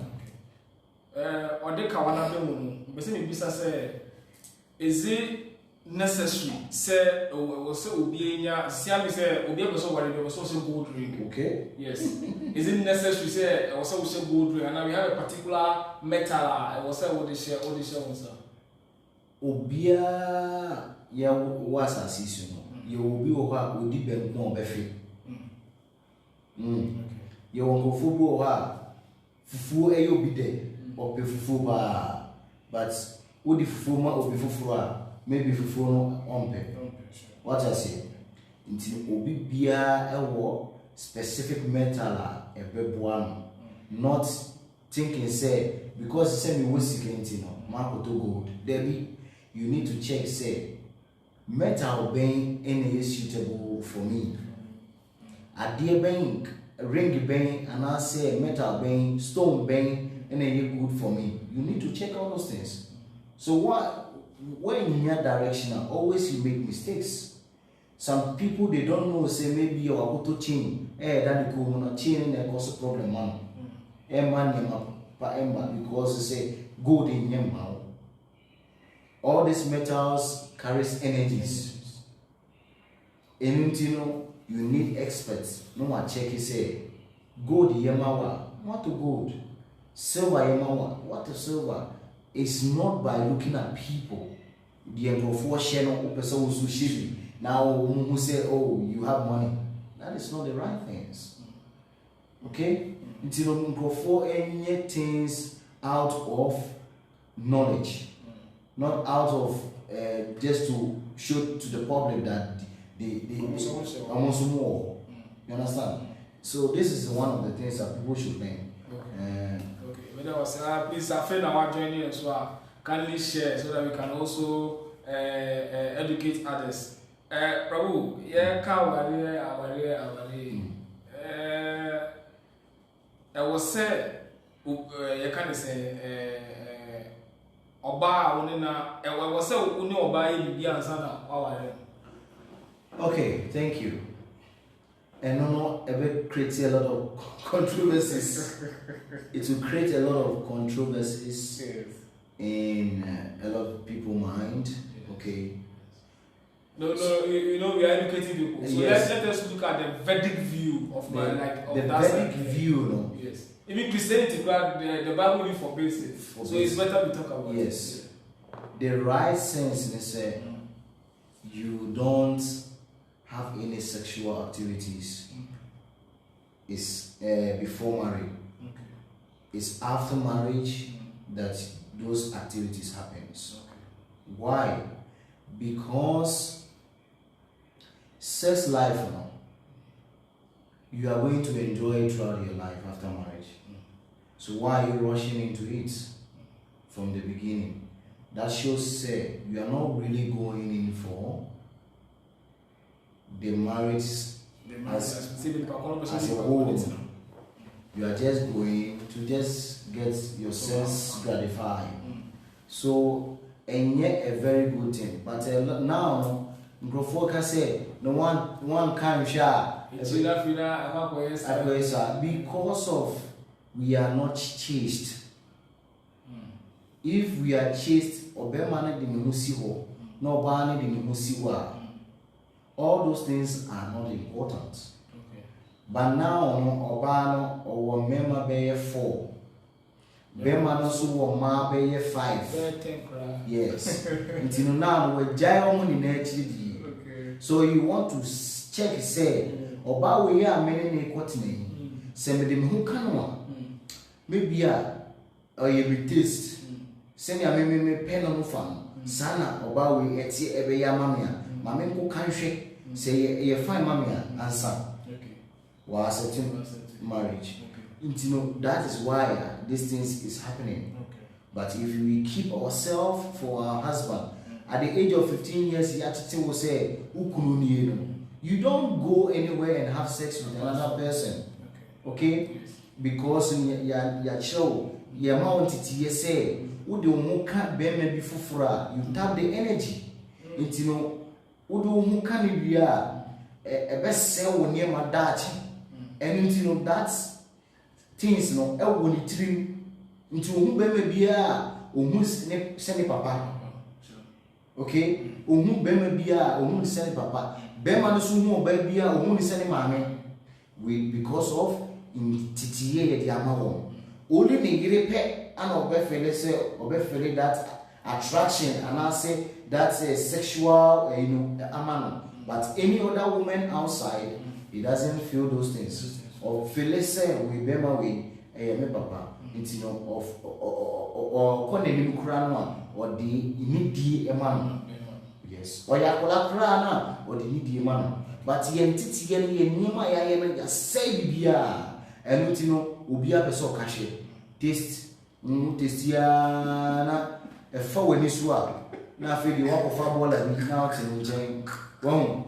Or the kawana bisa say, is it necessary? Say obienya siami say obiya so worry there was also gold ring. Okay. Yes. Is it necessary say also gold ring and we have a particular metal I was say what they share also. Obia ya was assistant. You will be over with the bank no befi. You won't go football fufu ayo be there or be fufu ba, but would the fuma or be fufu maybe fufu on pay. What I say? Until obi bia a war specific metal a bebuano, not thinking say because say me was seeking Marco to gold. Debbie. You need to check, say, metal being any suitable for me. A dear bank, a ring bank, and I say metal bank, stone bank, any good for me. You need to check all those things. So when in your direction, always you make mistakes. Some people they don't know, say maybe your auto chain, that you go on a chain and cause a problem, man. Man, because they say gold in your mouth. All these metals carries energies. And you need experts. No one check you say gold yemawa. What to gold? Silver yemawa. What to silver? It's not by looking at people. The for sharing person who shipping. Now who say, oh, you have money. That is not the right things. Okay? Until go for any things out of knowledge. Not out of just to show to the public that they want more. You understand? So this is one of the things that people should learn. Okay. Please, I feel our journey as well. Kindly share so that we can also educate others. Prabhu, yeah, I was said, you can say, Oba, I was said, Oba, okay, thank you. And no, it will create a lot of controversies. It will create a lot of controversies in a lot of people's mind. Okay. No, we are educating people. So yes. let us look at the Vedic view of the Vedic view, no. Yes. Even Christianity, the Bible even forbids it. So it's better we talk about it. Yes. The right sense is you don't have any sexual activities. It's before marriage. Okay. It's after marriage that those activities happens. Okay. Why? Because sex life now, you are going to enjoy it throughout your life after marriage. So why are you rushing into it from the beginning? That shows you are not really going in for the marriage as a whole. You are just going to just get your sense gratified. So, and yet a very good thing. But now, Grofo can say, no one can share because of we are not chaste. If we are chaste, obemane de mehusiho, no bane de mehusiwa. All those things are not important. Okay. But now, obano or mema be 4. Bema no so ma be 5. Yes. Until now we jai omo ni na chidi. Okay. So you want to check say oba we ya many na kwotene. Se me de me hu kanwa. Maybe or you taste. Send ya me pen on fan. Sana oba we eti ebe ya mamia. Mame ko kanhwe say ye fine mamia answer. Okay. Was certain marriage. You know, that is why these things is happening. Okay. But if we keep ourselves for our husband, at the age of 15 years, he actually will say, you don't go anywhere and have sex with another person. Okay? Yes. Because your show, your mount it say, you tap the energy. You know, you can be a best sell near my dad. And you know, that's things no e wo ni trim nti ohun be me bia ohun sene papa okay ohun be me bia ohun sene papa be ma no so hu oba bia ohun sene maame we because of intitiye ye dia ma won only ni gire pe ana oba fele say oba fele that attraction and I say that's a sexual amano, but any other woman outside he doesn't feel those things. Or feel say we bema we me papa it's of or koneni krana or the inidi emano yes or yakola krana or the inidi emano but yentiti ye nima ya na say bibia enu ti no obi apeso kashe taste ya na e fa wani so a na afi di wakofa bola ni na oti njen won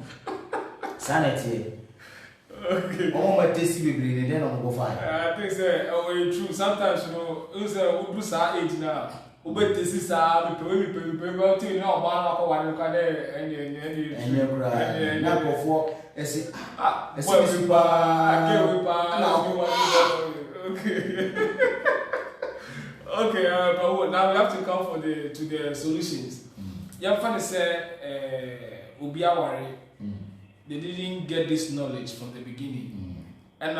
sanity. Okay. Oh, my tasty baby, then I'm go fine. I think it's true. Sometimes you say we do sa age now. We be tasty sa, we pay about you know about how one can and you cry. Now go for esi we pa. Okay. Okay, but now we have to come to the solutions. Yeah, funny say, Ubia worry. They didn't get this knowledge from the beginning. And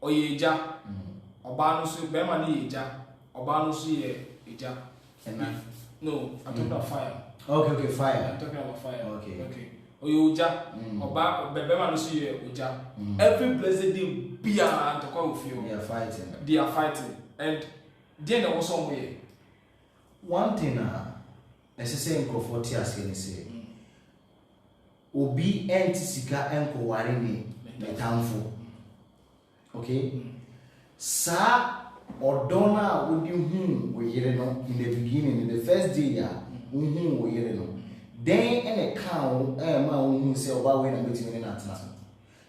Oyeja, Obanusu, Bemani Eja, Obanusu Eja. No, I'm talking about fire. Okay, fire. I'm talking about fire. Okay. Oyoja, Oba, Bemani Oja. Every blessed day, Bia and to call with you. They are fighting. And then there was somewhere. One thing, as I say in Kofotias, can say, Obi antisika enko ware ni metamfo. Okay? Sa odona wodi hu wo yire no in the beginning, in the first day ya, hu wo yire no. Then ene kan ma hu se oba we na betimi na atena.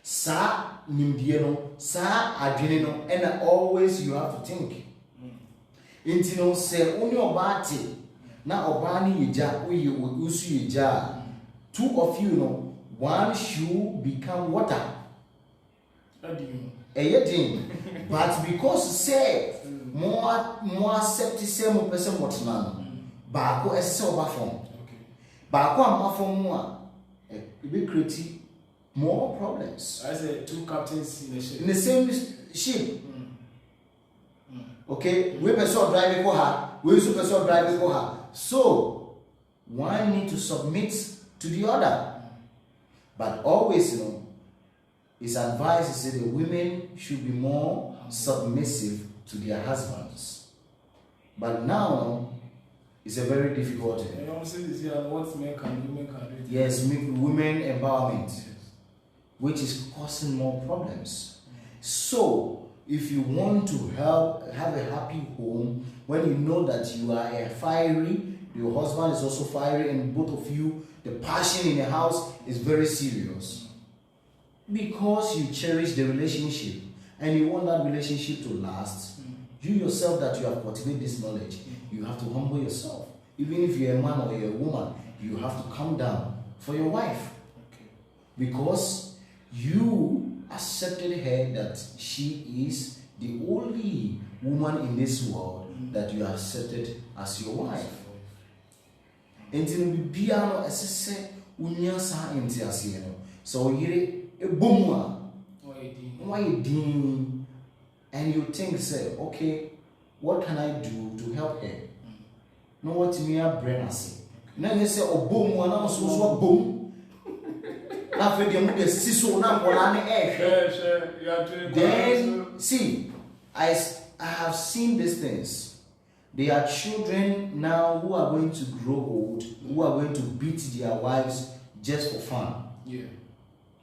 Sa nimdie no, sa adwene no, and always you have to think. Inti no se oni oba ate na oba ni yeja uyi usu yeja. Two of you know, one shoe become water. How do you know? But because say more septic person what now, Bako is so bad form. Bako am form more. It will create more problems. I said two captains in the ship. In the same ship. Okay, we person driving for her, we person driving for her. So one need to submit to the other. But always, you know, his advice is that the women should be more submissive to their husbands. But now, it's a very difficult thing. And also this year, what men can do, women can do. Yes, women empowerment, which is causing more problems. So, if you want to have a happy home, when you know that you are a fiery, your husband is also fiery, and both of you, the passion in the house is very serious. Because you cherish the relationship and you want that relationship to last, you yourself that you have cultivated this knowledge, you have to humble yourself. Even if you're a man or you're a woman, you have to calm down for your wife. Because you accepted her that she is the only woman in this world that you accepted as your wife. Enti no bibia no esese unya sa enti ase no so yire ebomu a why din and you think say okay what can I do to help her no what me a brain ase na you say obomu na so bom na fe de mu de siso na mbola ne sure you are doing then see I have seen these things. There are children now who are going to grow old, who are going to beat their wives just for fun. Yeah.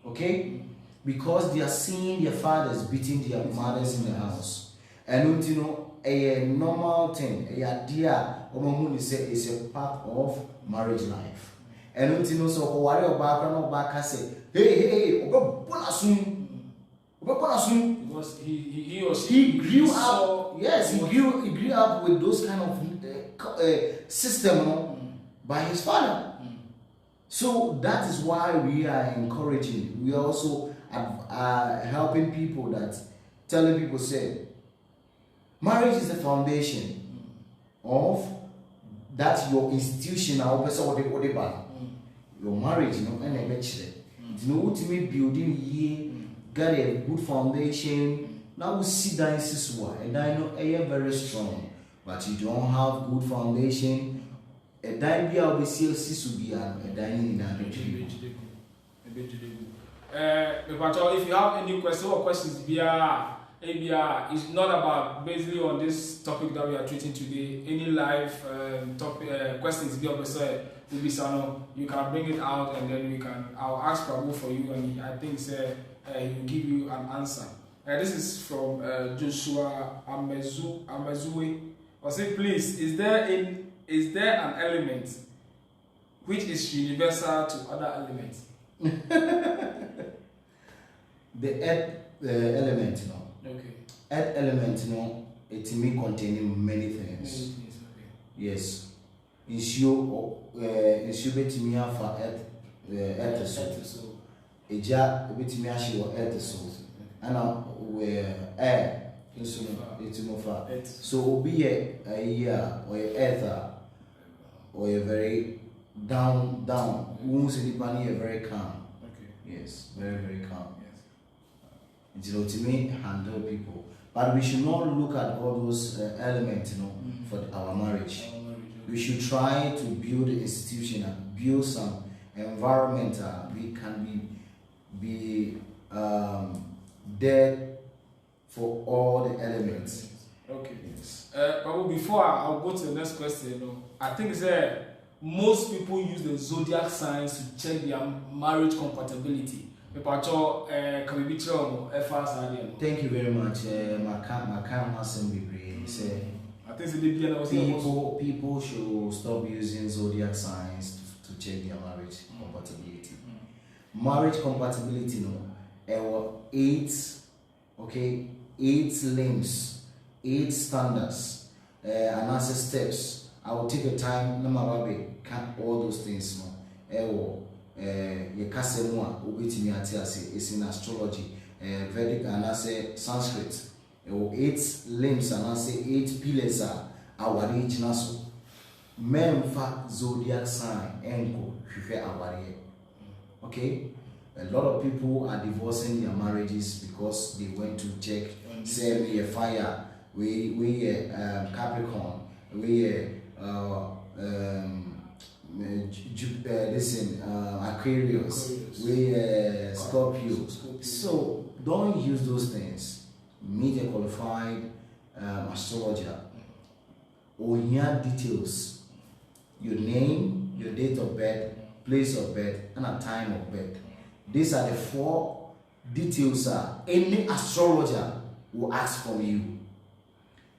Okay? Because they are seeing their fathers beating their mothers in the house. And you know, a normal thing, a idea of say is a part of marriage life. And you know, so worry about back say, hey, because he or she grew up. Yes, he grew up with those kind of system by his father. So that is why we are encouraging. We are also helping people that telling people say marriage is the foundation of that your institution or your marriage, you know, and eventually, you know, ultimate building here. Got a good foundation. Now we see that and I know I am very strong, but you don't have good foundation. A dime be able to see a dining if you have any questions or questions via ABR, it's not about basically on this topic that we are treating today. Any live topic questions via you can bring it out and then I'll ask Prabhu for you and I think he will give you an answer. This is from Joshua Amezue. I say, please, is there an element which is universal to other elements? The earth element, no. Okay. Earth element, no. It may contain many things. Okay. Yes. Issue betimi afa earth so eja betimi ahye wo earth so ana we air It's mofa. So be a year or a ether or a very down. Wounds in the pani are very calm. Okay. Yes, very calm. Yes. It's ultimately handle people. But we should not look at all those elements, for our marriage. We should try to build an institution and build some environment we can be there for all the elements. Okay. Yes. But before I'll go to the next question, I think most people use the zodiac signs to check their marriage compatibility. Thank you very much. I think people should stop using zodiac signs to check their marriage compatibility. Marriage compatibility, eight limbs, 8 standards, and answer steps. I will take a time, count all those things. It's in astrology, Vedic and I say Sanskrit. 8 limbs and I say 8 pillars are our original. Men fact zodiac sign enko okay. A lot of people are divorcing their marriages because they went to check. Say we a fire, we Capricorn, we Aquarius, we Scorpio. So don't use those things. Meet a qualified astrologer. Or your details, your name, your date of birth, place of birth, and a time of birth. These are the 4 details any astrologer will ask from you.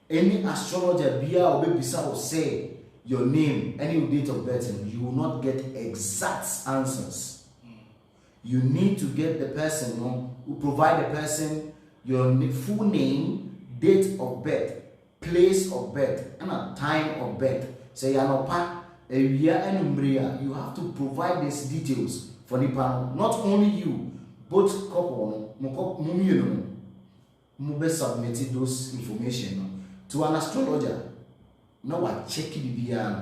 Any astrologer will say your name and your date of birth, and you will not get exact answers. You need to get the person who provide the person your full name, date of birth, place of birth, and a time of birth. Say Yanopa, a year and you have to provide these details for the panel. Not only you, both couple, mube submitted those information to an astrologer. Now I check the BR.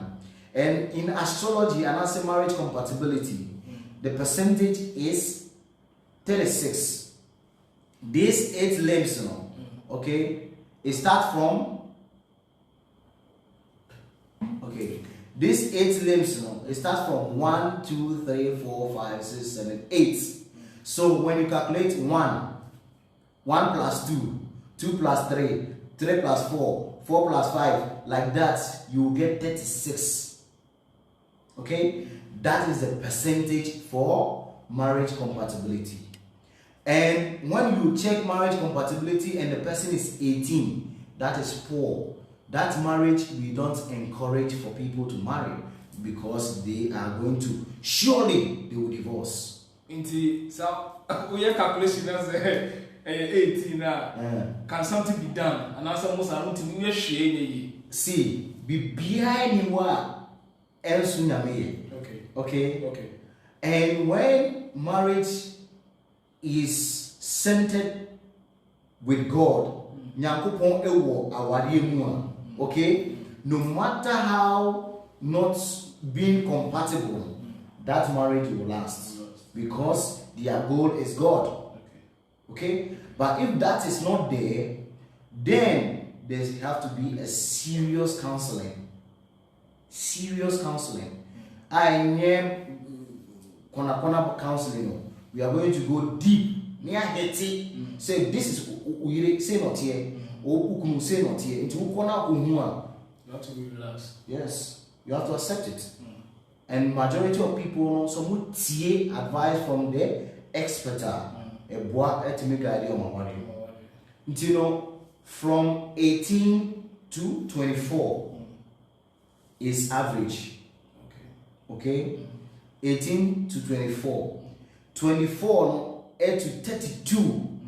And in astrology and as a marriage compatibility, the percentage is 36. These 8 limbs, okay, it starts from, okay, these 8 limbs, it starts from 1, 2, 3, 4, 5, 6, 7, 8. So when you calculate 1 plus 2, 2 plus 3, 3 plus 4, 4 plus 5, like that, you will get 36. Okay, that is the percentage for marriage compatibility. And when you check marriage compatibility and the person is 18, that is poor. That marriage we don't encourage for people to marry because they are going to, surely they will divorce. So we have calculation as 18 can something be done? And as almost I don't think we see, be behind you else. Okay. And when marriage is centered with God, okay, no matter how not being compatible, that marriage will last because their goal is God. Okay, but if that is not there, then there have to be a serious counseling. I am counseling. We are going to go deep. Near Haiti, say this is we say not here, or say not here. Into you have to be relaxed. Yes, you have to accept it. And majority of people some would take advice from the expert. A boy to make idea of my money. From 18 to 24 is average. Okay? 18 to 24. 24 to 32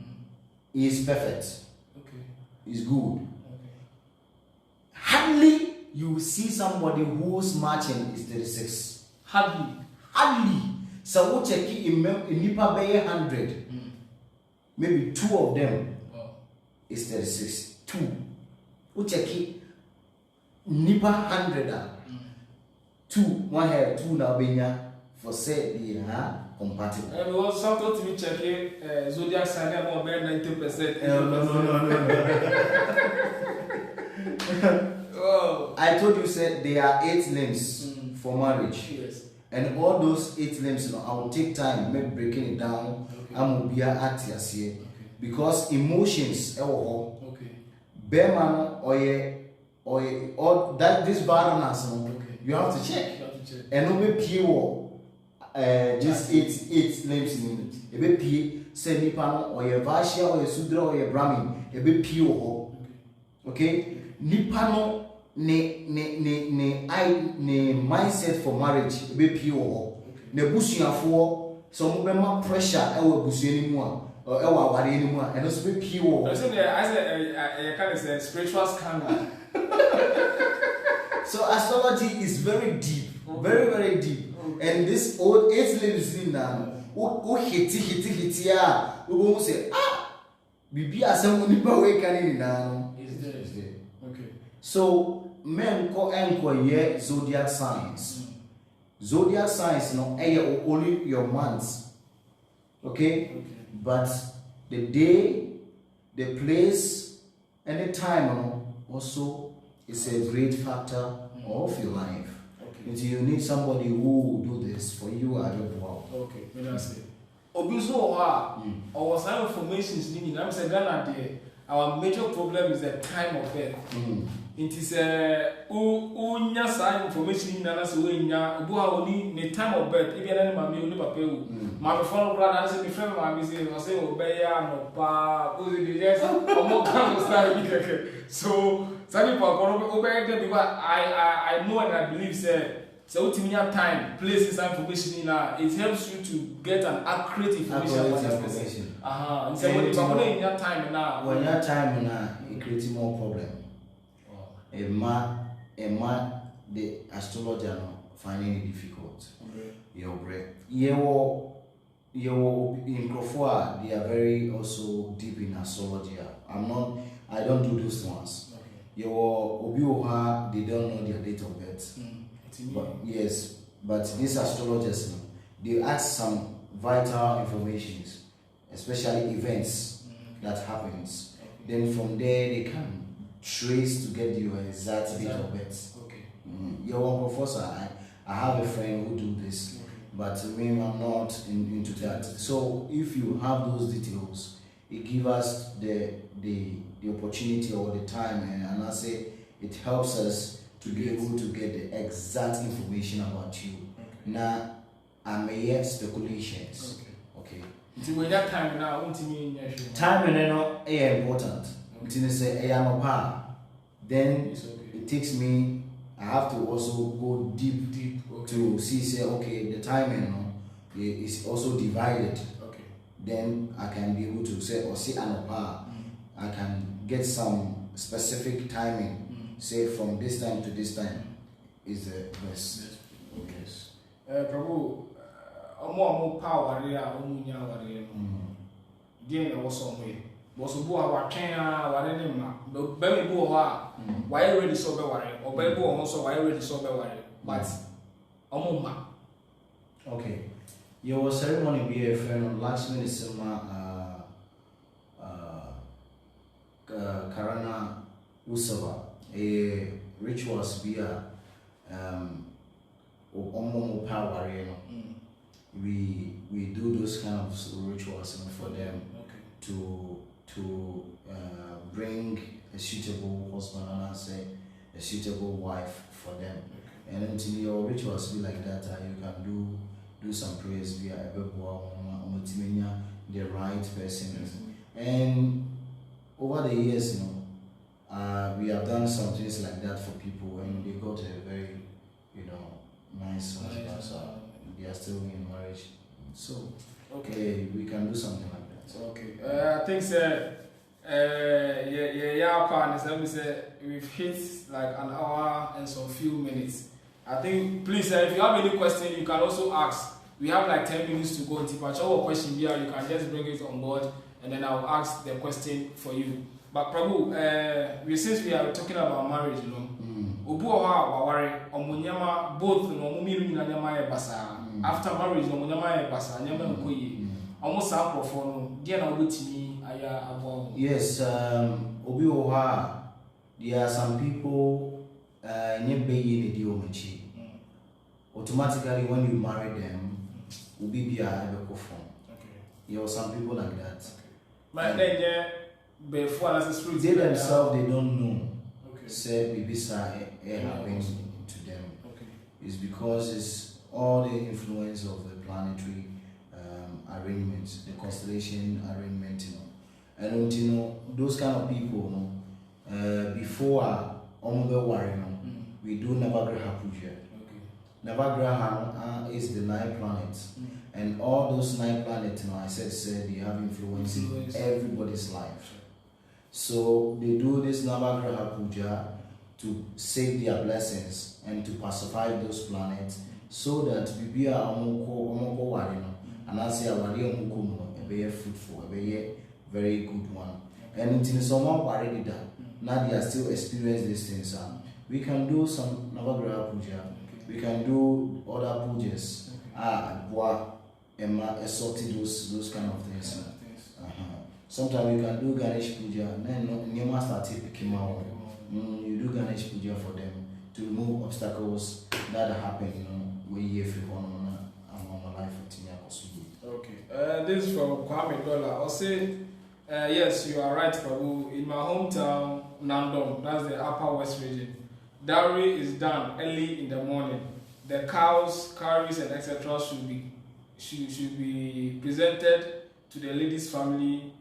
is perfect. Is good. Hardly you will see somebody whose matching is 36. Hardly. So we'll check in Nipa Bay 100. Maybe 2 of them is 36. 2 wo check nipa 100 2 one hair 2 na benya for say they are compatible. And we also something to be checking zodiac sign more than 90%. Oh. I told you said there are 8 limbs for marriage. Yes. And all those 8 limbs, I will take time, maybe breaking it down. I'm be at here because emotions. Okay. Bearman or that this balance, you have to check. And no be pure. Just 8 limbs in it. A bit pure. Say nipa or your Vashia or your Sudra or your Brahmin. A bit pure. Okay. Nipa no ne mindset for marriage be pure ne busuafo some be ma pressure e wo busuani mu a e wo aware ni mu a e no so be pure. I say kind of say spiritual scandal. So astrology is very deep, very deep. And this old 8 limbs in now who hit ya we go say bibi asem nipa we kan ni na Is there. Okay. So men ko enko zodiac signs. Zodiac signs no only your months. Okay? But the day, the place, and the time also is a great factor of your life. Okay. You need somebody who will do this for you as well. Okay, that's it. Obiso our some information is needed. I'm saying Ghana our major problem is the time of birth. It is unya sa information na so we nya obu ha oni the time of birth e bia na ma me oni papa wu ma me follow brother na say me friend ma me say obe ya no pa o dey just omo kan start bi keke. So some people obe there because I know and I believe say so ultimate time place this information in it helps you to get an accurate information about that person. And so when you have time now, when you have time now, it creates more problem. A man, the astrologer finding it difficult. Your breath. Your in Krofua, they are very also deep in astrology. I don't do those ones. Your Obiuha, they don't know their date of birth. But, yes, but these astrologers, they add some vital information, especially events that happens. Then from there they can trace to get your exact date of birth. Okay. Your one professor, I have a friend who do this, but me, I'm not into that. So if you have those details, it gives us the opportunity or the time, and I say it helps us to be able to get the exact information about you. Now, I may hear speculations. Okay. So when that time now, time is important. Then it takes me. I have to also go deep to see. Say, okay, the timing is also divided. Okay. Then I can be able to say or see anopa. I can get some specific timing. Say from this time to this time is the best. Yes. Prabhu, omo power area, omo nya ware no. Dey na wo so way. Bo so bo wa twen a ware ne ma. Be me bo ho a, why ready so be ware. Oba bo ho so why ready so be ware. But omo ma. Okay. Your ceremony be a friend last minute Karana Usava. A rituals be a power, we do those kind of rituals for them to bring a suitable husband and I say a suitable wife for them. And until your rituals be like that, you can do some prayers via the right person. And over the years, we have done some things like that for people, and they got a very, nice husband. So they are still in marriage. So, okay, we can do something like that. Okay, I think let me say we've hit like an hour and some few minutes. I think please, if you have any question, you can also ask. We have like 10 minutes to go. If you have a question here, you can just bring it on board, and then I'll ask the question for you. But Prabhu, since we are talking about marriage, you know, Obu oha waware omunyama both no omumiru nyina nyama e basa. After marriage no omunyama e basa nyama nkoyi. Omo sa profo no dia na obetimi aya abo. Yes, obi oha there are some people nyebe ye ne di omachi. Automatically when you marry them, obi bia ebe ko form. Okay. There are some people like that. But then before ancestry they themselves they don't know. Okay. Say bibisa happens to them. Okay. It's because it's all the influence of the planetary arrangements, the constellation arrangement, you know. And you know, those kind of people, you know, before we do Navagraha Puja. Okay. Navagraha is the 9 planets. And all those 9 planets, you know, I said they have influence in everybody's life. So they do this Navagraha Puja to save their blessings and to pacify those planets so that Bibia Omoko Warino and I say Awari Omukumo, a very fruitful, a very good one. And until someone already done, now they are still experiencing these things. We can do some Navagraha Puja, we can do other pujas, bois, assorted those kind of things. Sometimes you can do Ganesh Puja, then you must start picking out. You do Ganesh Puja for them to remove obstacles that happen, you know, where you feel on life. Okay. This is from Kwame Dollar. I'll say, yes, you are right, Prabhu. In my hometown, Nandom, that's the Upper West region, dowry is done early in the morning. The cows, carries, and etc. should be presented to the lady's family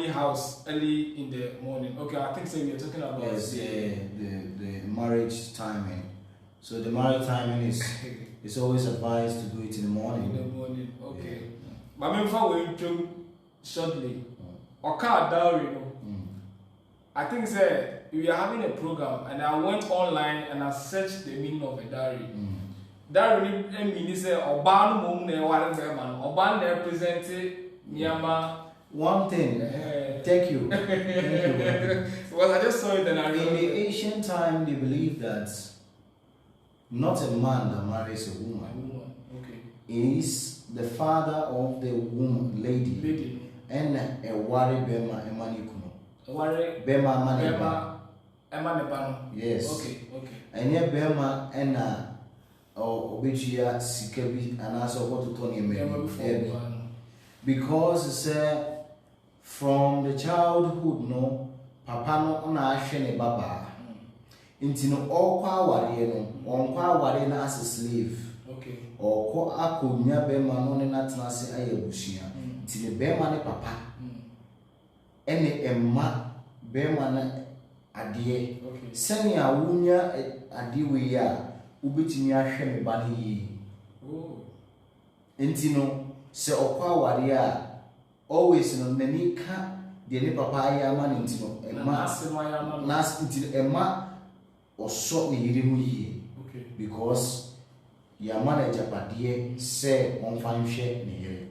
house early in the morning. Okay, I think so we are talking about the marriage timing. So the marriage timing is it's always advised to do it in the morning. In the morning, okay. But yeah. Before we do shortly, Oka dowry, I think say we are having a program and I went online and I searched the meaning of a dowry. Dowry means say Oban mum ne wale man. Oban represented Myanmar. One thing, thank you. Well, I just saw it and I in the ancient time, they believed that not a man that marries a woman. Okay. Is the father of the woman, lady. And a wari bema emanikuno. Wari bema emanipano. Yes. Okay. And yeah, bema and obichia sikebi and also what to Tony because it's from the childhood, no, papa no na ashene baba. Inti no okwa ware no, onkwa ware na as a slave. Okay. Oko akonya bema no ne natena se ayebusia. Inti ne bema ne papa. Ene emma bema na ade. Okay. Sani awunya ade we ya, ubetimi ahwe me ba ne yi. Oh. Inti no se okwa ware a always no nani ka de ne papa ya ma ne nti no emma nas nti emma oso ne yiri mu yi. Okay. Because ya mana japade se on fan hwe ne yiri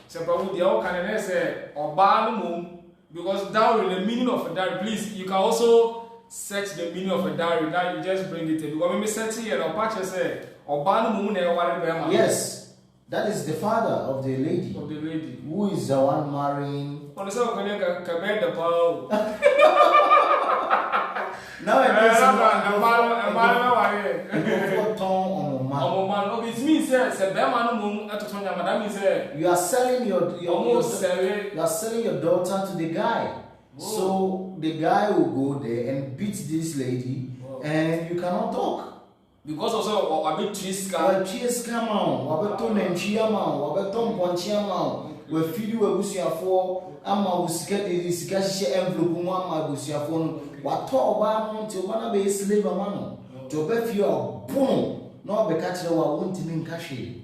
se Prabhu dia o kan say oba no mum because dowry the meaning of a dowry, please you can also search the meaning of a dowry. Now you just bring it in because me search here and patch say oba no mum na e ware be ma. Yes. That is the father of the lady. Who is the one marrying? On the side the Paul. Now it means that means you are selling your daughter to the guy. Whoa. So the guy will go there and beat this lady. Whoa. And you cannot talk. Because also a bit cheese come on, wabeto nenchia ma, wabeto mponchia ma, we feed you abusiafo, ama usikete sika hye envelope mu ama abusiafo no, wato oba no nti oba na be slave ama no. To be few obon, na obeka kire wa wontimi nka hwe.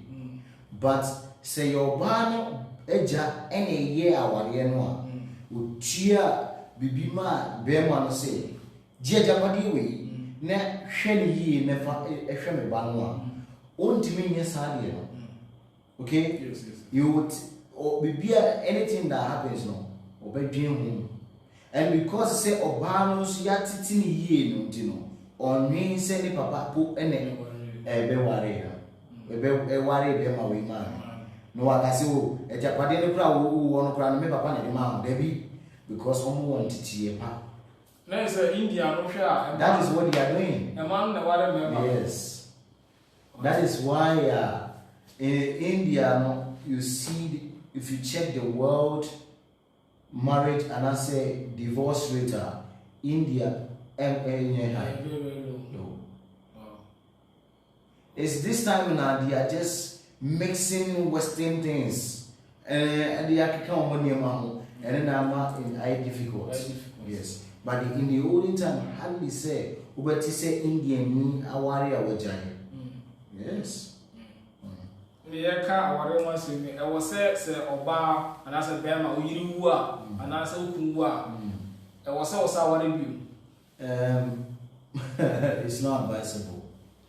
But say your ba no eja ene ye aware no a, otua bibima be ma no say, "Dia japadi we." Na hwene yi na fa ehwe me ba no a ontimi nye saade no. Okay? Yes. You would or bibia anything that happens no obedwen hu. And because say obano so yatiti ni yie no nti no onwen se ni papa po ene ebe ware ya ebe ware be ma we ma no wakase o ejapade ne kura wo no kura no me papa na de ma da bi because omo want titie pa. Na say India no hwe that is what they are doing. A man na ware me. Yes. That is why in India no, you see if you check the world marriage and I say divorce rate India high. No. It's this time now they are just mixing Western things and they are become money amount and then I'm in difficult. Yes. But in the olden time, hardly say Ubeti say Indian awari awajai. Yes. The car awari one say I was say oba and I said bema uyiri wa and I said ukunwa. I was say awari view. It's not advisable.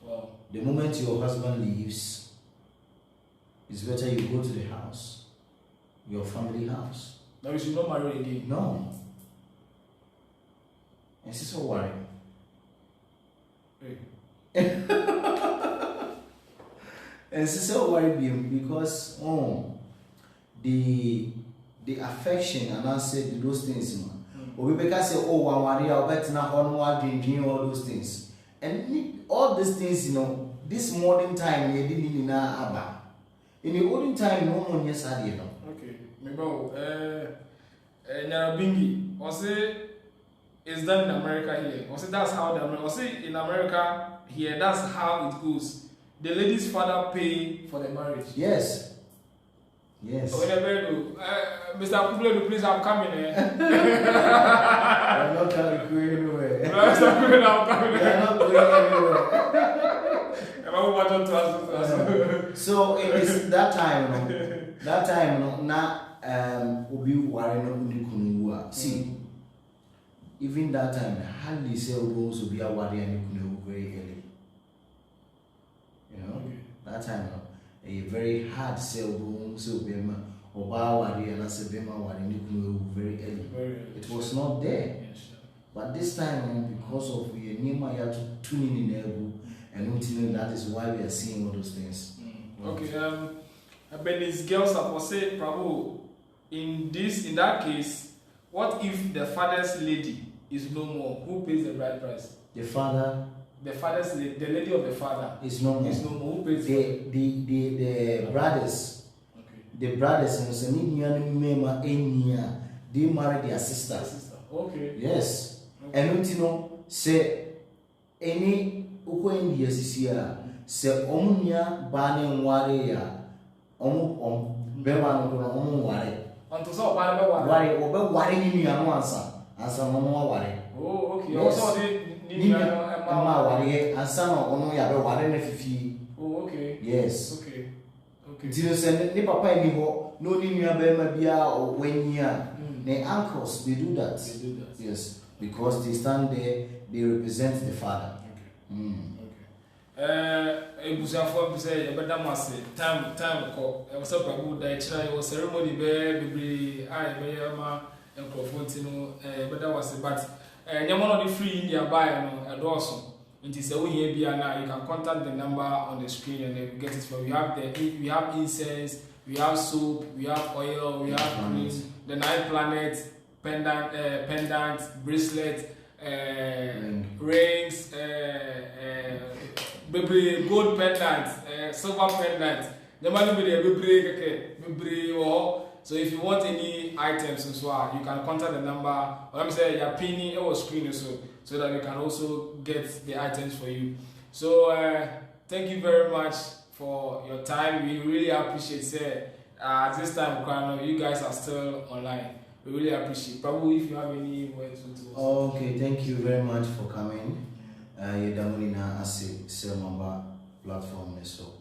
Wow. The moment your husband leaves, it's better you go to the house, your family house. Now you should not marry again. No. And she's so worried. And she's so worried because the affection and I said those things. Or we say, oh, one worry, I'll bet now on drinking all those things. And all these things, this modern time, they didn't need Abba. In the olden time, no one yes, I did. Okay, maybe Bingi, was it? It's done in America here. Or say that's how in America here, that's how it goes. The lady's father pay for the marriage. Yes. Yes. Mr. Kubler, please, I'm coming here. I'm not going anywhere. Mr. Kubler, I'm coming here. I'm not going anywhere. So it is that time, now, Obi Warren see. Even that time, hardly sell rooms will be a warrior and very early. That time, a very hard sell room, so Bema, or Bawari, and I said Bema, very early. It was not there. But this time, because of we Nima, you have to tune in elbow, and that is why we are seeing all those things. Okay, but these girls are say, Prabhu, in that case, what if the father's lady is no more? Who pays the bride price? The father. The father's lady, the lady of the father is no more. Is no more. Who pays the brothers? Okay. The brothers and they marry their sister. Okay. Yes. And say any India say omunya bani ware bema no ware. Unto so bani ware ware ni anu ansa no ware. Oh, okay. Yes. Also Emma ware ansa no ya be ware na fifi. Oh, okay. Yes. Okay. Dino say ni papa ni ho no ni nua bema bia o wanyia. The uncles they do that. Yes, because they stand there, they represent the father. Ebusafo say ebedamase time ko e was Prabhu da chira e ceremony be ma enkrofo no ebedawase but nyamono the free India buy no edoso nti say we here bia na you can contact the number on the screen and then get it from we have incense, we have soap, we have oil, we have cream, the 9 planets, pendant, bracelet, rings, baby gold pendant, silver pendant. So if you want any items as well, you can contact the number. Or let me say your pinning or screen so that we can also get the items for you. So thank you very much for your time. We really appreciate it. At this time, you guys are still online. We really appreciate. Probably if you have any words to okay, thank you very much for coming. You damulina ase selmamba platform so.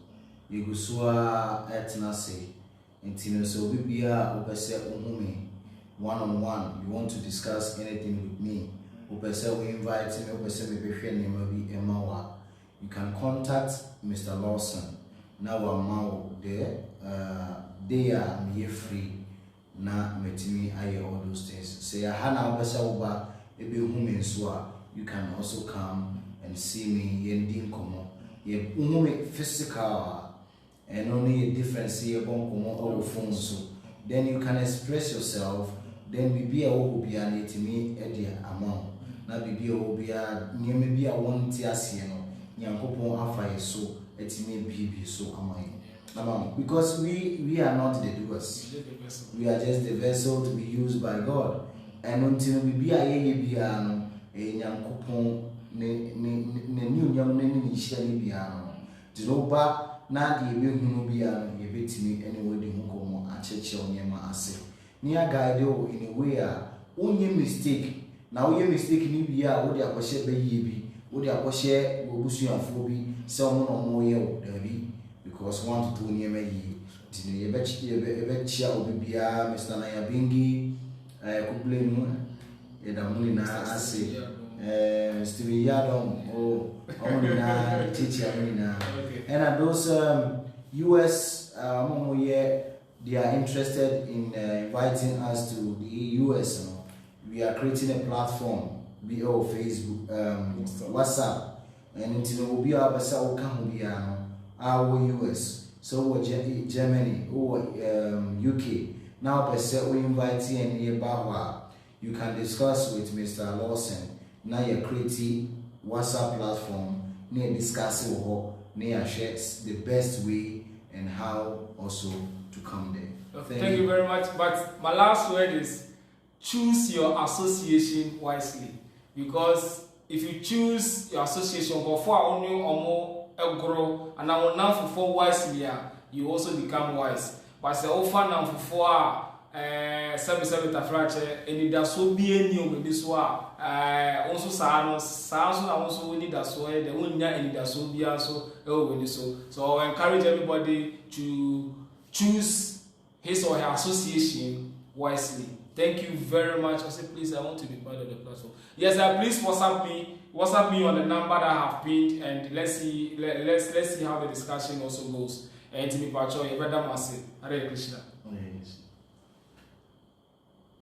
You go swa etnase. Intino so we opese uhumi one-on-one. You want to discuss anything with me? Opese we invite me. Opese me behwe nima bi emawa. You can contact Mr. Lawson. Now I'm there. They are free. na metimi aye all those things. Say hana obesa uba ebe hume so you can also come and see me yendi nkomo. Ye hume physical and only a difference here or phone so then you can express yourself. Then we be a be an etimi edia amount. Na bibi obia near maybe a one tiasiano, Yankopon afa so etimi bibi so amount. Because we are not the doers. We are just the vessel to be used by God. And until we be a biano, a Yankopon ne new young men in Shelley biano. Diloba na the ebi biano, a bit me anyway the Mukomo and church on Yama ase. Near guide in a way only mistake. Now your mistake ni bia wo de akɔhye ba yie bi wo de akɔhye wo busuafo bi sɛ ɔmo no ɔmo yɛ wo dabi because want to do niema yie tini ye be chia obi bia Mr. Nayabingi kuble mu e da mu na ase Steve Yadom ɔmo na teacher mu na and those US ɔmo yɛ they are interested in inviting us to the US. We are creating a platform, BO Facebook, WhatsApp, and until we will be able to our US, so Germany or UK. Now, we invite you and you can discuss with Mr. Lawson. Now, you're creating WhatsApp platform, near discussing near shares the best way and how also to come there. Thank you very much. But my last word is choose your association wisely. Because if you choose your association before only grow and I will now for wisely, you also become wise. But the offer now for 7 tafrache and it so be any with this one. Also sounds also need that so the one and that so be also so I encourage everybody to choose his or her association wisely. Thank you very much. I said, please, I want to be part of the platform. Yes, please WhatsApp me on the number that I have pinned, and let's see how the discussion also goes. And to me, Pacho, you better must say, Hare Krishna.